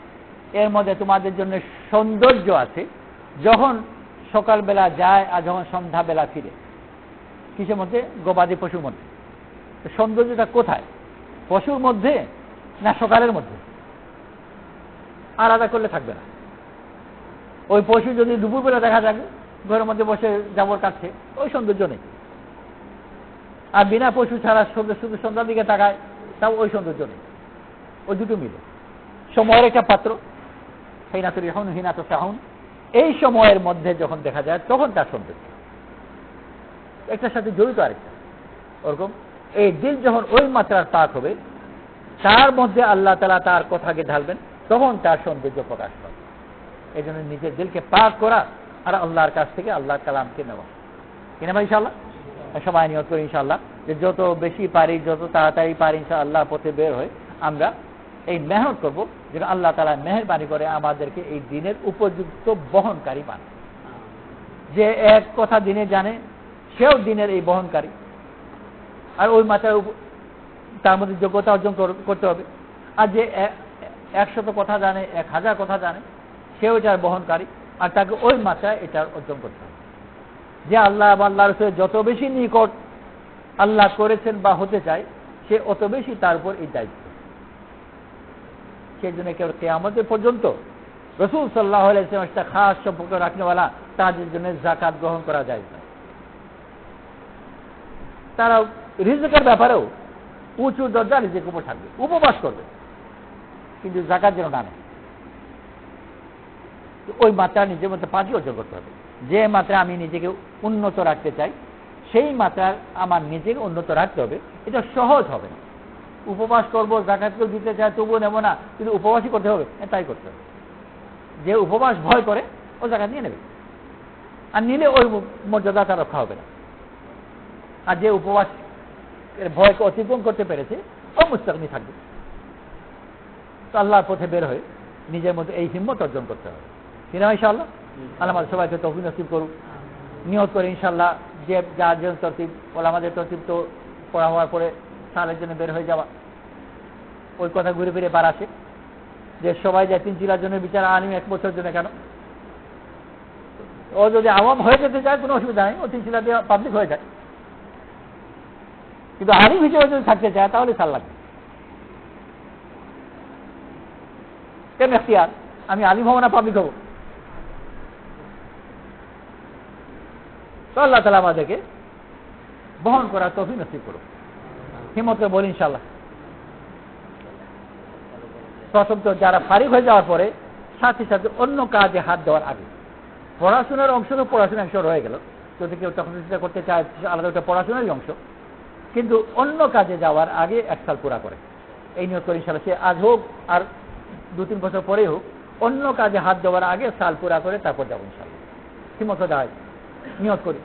এর মধ্যে তোমাদের জন্য সৌন্দর্য আছে যখন সকালবেলা যায় আর যখন সন্ধ্যাবেলা ফিরে। কিসের মধ্যে? গবাদি পশুর মধ্যে। সৌন্দর্যটা কোথায়? পশুর মধ্যে না সকালের মধ্যে? আলাদা করলে থাকবে না। ওই পশু যদি দুপুরবেলা দেখা যায় ঘরের মধ্যে বসে জাবর কাটছে, ওই সৌন্দর্য নেই। আর বিনা পশু ছাড়া শুধু সন্ধ্যার দিকে তাকায়, তাও ওই সৌন্দর্য নেই। ওই দুটো মিলে সময়ের একটা পাত্র, হিনা তুরিহুন হিনা তাসরাহুন, এই সময়ের মধ্যে যখন দেখা যায় তখন তার সৌন্দর্য, একটার সাথে জড়িত আরেকটা। ওরকম এই দিল যখন ওই মাত্রার পাক হবে, তার মধ্যে আল্লাহ তাআলা তার কথাকে ঢালবেন, তখন তার সৌন্দর্য প্রকাশ পাবে। এই জন্য নিজের দিলকে পাক করা আর আল্লাহর কাছ থেকে আল্লাহর কালামকে নেওয়া, কিনা ভাই ইনশাআল্লাহ। সবাই নিয়ত করি ইনশাআল্লাহ যে যত বেশি পারি, যত তাড়াতাড়ি পারি ইনশাআল্লাহ আল্লাহর পথে বের হয়ে আমরা এই মেহনত করব, যেন আল্লাহ তাআলা মেহেরবানি করে আমাদেরকে এই দিনের উপযুক্ত বহনকারী বানান। যে এক কথা দিনে জানে সেও দিনের এই বহনকারী, আর ওই মাত্রায় তার মধ্যে যোগ্যতা অর্জন করতে হবে। আর যে 100 কথা জানে, 1000 কথা জানে, সেও এটার বহনকারী, আর তাকে ওই মাত্রায় এটার অর্জন করতে হবে। যে আল্লাহ বা আল্লাহর রাসূলের যত বেশি নিকট আল্লাহ করেছেন বা হতে চায়, সে অত বেশি তার উপর এই দায়িত্ব। সেই জন্য কেউ কিয়ামত পর্যন্ত রাসূল সাল্লাল্লাহু আলাইহি ওয়াসাল্লামের সাথে খাস সম্পর্ক রাখনেওয়ালা তাদের জন্য যাকাত গ্রহণ করা যায় না। তারা রিজিকের ব্যাপারেও উঁচু দরজা রিজিক উপর থাকবে, উপবাস করবে, কিন্তু যাকাত যেন না নেয়। ওই মাত্রা নিজের মধ্যে পাকি অর্জন করতে হবে। যে মাত্রা আমি নিজেকে উন্নত রাখতে চাই, সেই মাত্রার আমার নিজেকে উন্নত রাখতে হবে। এটা সহজ হবে না। উপবাস করবো, যাকাতকেও দিতে চাই, তবুও নেব না, কিন্তু উপবাসই করতে হবে, তাই করতে হবে। যে উপবাস ভয় করে ও যাকাত নিয়ে নেবে, আর নিলে ওই মর্যাদা তার রক্ষা হবে না। আর যে উপবাস ভয়কে অতিক্রম করতে পেরেছে ও মুস্তাগনি থাকবে। তো আল্লাহর পথে বের হয়ে নিজের মধ্যে এই হিম্মত অর্জন করতে হবে, কিনা ইনশাআল্লাহ। আল্লাহ আমাদের সবাইকে তৌফিক নসিব করুক। নিয়ত করে ইনশাআল্লাহ যে যা তরতিব ওলামাদের তরতিব তো পড়া হওয়ার পরে সালের জন্য বের হয়ে যাওয়া, ওই কথা ঘুরে ফিরে বার আসে যে সবাই যায় 3 চিল্লার জন্য, বিচার আলিম 1 বছরের জন্য কেন? ও যদি আওয়াম হয়ে যেতে চায় কোনো অসুবিধা নেই, ও 3 চিল্লা দিয়ে পাবলিক হয়ে যায়, কিন্তু আলিম হিসেবে যদি থাকতে চায় তাহলে সাল লাগবে। কেন এখতিয়ার? আমি আলিম হবো না পাবলিক হবো? তো আল্লাহ তাআলা আমাদেরকে বহন করার তৌফিক নসিব করুন। হিম্মত করে বলি ইনশাআল্লাহ। প্রথম তো যারা ফারিগ হয়ে যাওয়ার পরে সাথে সাথে অন্য কাজে হাত দেওয়ার আগে, পড়াশোনার অংশ তো পড়াশোনার অংশ রয়ে গেল, যদি কেউ তখন চিন্তা করতে চায় আলাদা একটা পড়াশোনারই অংশ, কিন্তু অন্য কাজে যাওয়ার আগে 1 সাল পুরা করে এই নিয়ত করে ইনশাআল্লাহ, সে আজ হোক আর 2-3 বছর পরেই হোক, অন্য কাজে হাত দেওয়ার আগে সাল পুরা করে তারপর যাবো ইনশাআল্লাহ। হিম্মত দেওয়া নিয়ত করি।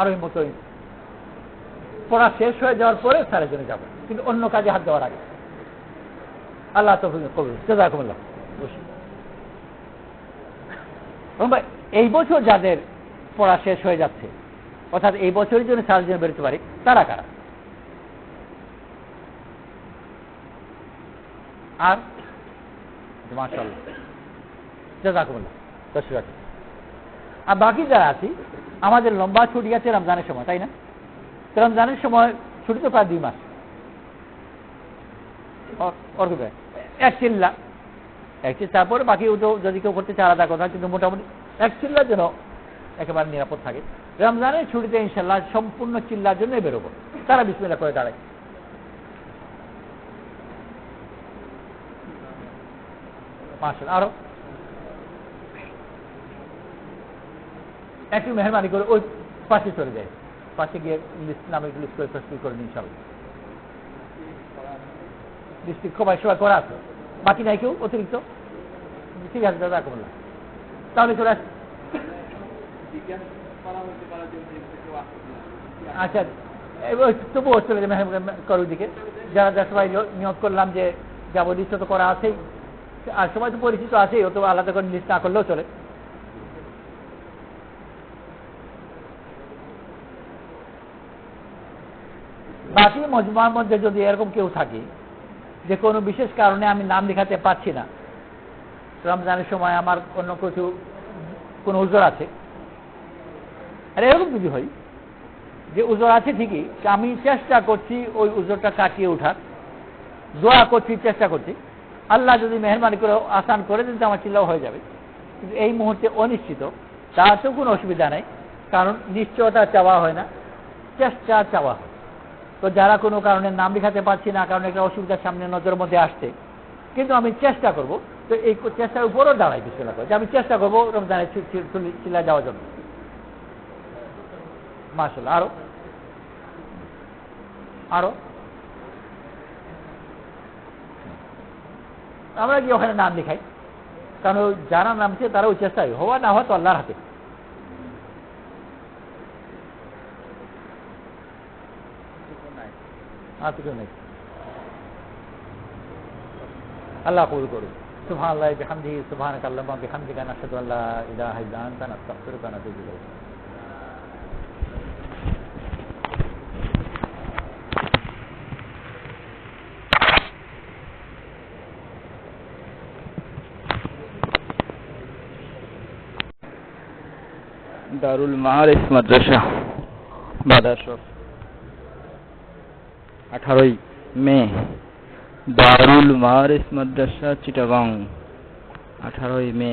আরো হিম্মত করি, পড়া শেষ হয়ে যাওয়ার পরে স্যারের জন্য যাবো, কিন্তু অন্য কাজে হাত দেওয়ার আগে। আল্লাহ তৌফিক করুন। জাযাকুমুল্লাহ। এই বছর যাদের পড়া শেষ হয়ে যাচ্ছে, অর্থাৎ এই বছরের জন্য স্যারের জন্য বেরোতে পারি, তারা কারা? আর মাশাআল্লাহ, জাযাকুমুল্লাহ। আর বাকি যারা আছি, আমাদের লম্বা ছুটি আছে রমজানের সময়, তাই না? রমজানের সময় ছুটি তো প্রায় 2 মাস, এক চিল্লা, তারপরে বাকি ওটা যদি কেউ করতে চায় আলাদা কথা, কিন্তু মোটামুটি 1 চিল্লার জন্য একেবারে নিরাপদ থাকে। রমজানের ছুটিতে ইনশাল্লাহ সম্পূর্ণ চিল্লার জন্য বেরোবো, তারা বিসমিল্লাহ করে দাঁড়ায়। মাশাআল্লাহ। আরো একটু মেহরবানি করে ওই পাশে চলে যায়, পাশে গিয়ে নামে লিস্ট করে তসবিহ করে ইনশাআল্লাহ। ডিস্ট্রিক্ট সবাই করা আছে, বাকি নাই কেউ অতিরিক্ত? ঠিক আছে দাদা, কমলা তাহলে চলে আস। আচ্ছা, তবুও চলে যাবে করো দিকে, যারা যারা সবাই নিয়োগ করলাম যে যাবো, লিস্ট তো করা আছেই, আর সবাই তো পরিচিত আছেই, ও তো আলাদা করে লিস্ট না করলেও চলে। বাকি মজমার মধ্যে যদি এরকম কেউ থাকে যে কোনো বিশেষ কারণে আমি নাম লেখাতে পারছি না, রমজানের সময় আমার অন্য কিছু কোনো উজর আছে, আর এরকম যদি হয় যে উজর আছে ঠিকই, আমি চেষ্টা করছি ওই উজরটা কাটিয়ে ওঠার, দোয়া করছি, চেষ্টা করছি, আল্লাহ যদি মেহরবানি করে আসান করে দিতে আমার চিল্লাও হয়ে যাবে, কিন্তু এই মুহূর্তে অনিশ্চিত, তাতেও কোনো অসুবিধা নেই, কারণ নিশ্চয়তা চাওয়া হয় না, চেষ্টা চাওয়া হয়। তো যারা কোনো কারণে নাম লেখাতে পারছি না, কারণ একটা অসুবিধার সামনে নজরের মধ্যে আসছে, কিন্তু আমি চেষ্টা করব, তো এই চেষ্টার উপরও দাঁড়াই বিশ্বনাথ যে আমি চেষ্টা করবো রমজানের চিল্লা যাওয়ার জন্য। মাশাআল্লাহ। আরো আরো আমরা কি ওখানে নাম লেখাই, কারণ যারা নামছে তারা ওই চেষ্টাই, হওয়া না হওয়া তো আল্লাহর হাতে। আল্লাহ কবুল করুন। সুবহানাল্লাহি ওয়া বিহামদিহি, সুবহানাকাল্লাহুম্মা ওয়া বিহামদিকা, নাশহাদু আল্লা ইলাহা ইল্লা আনতা, নাস্তাগফিরুকা ওয়া নাতুবু ইলাইক। দারুল মাআরিফ মাদ্রাসা বাদাসর 18 মে, দারুল মাআরিফ মাদ্রাসা চিটাগাং 18 মে।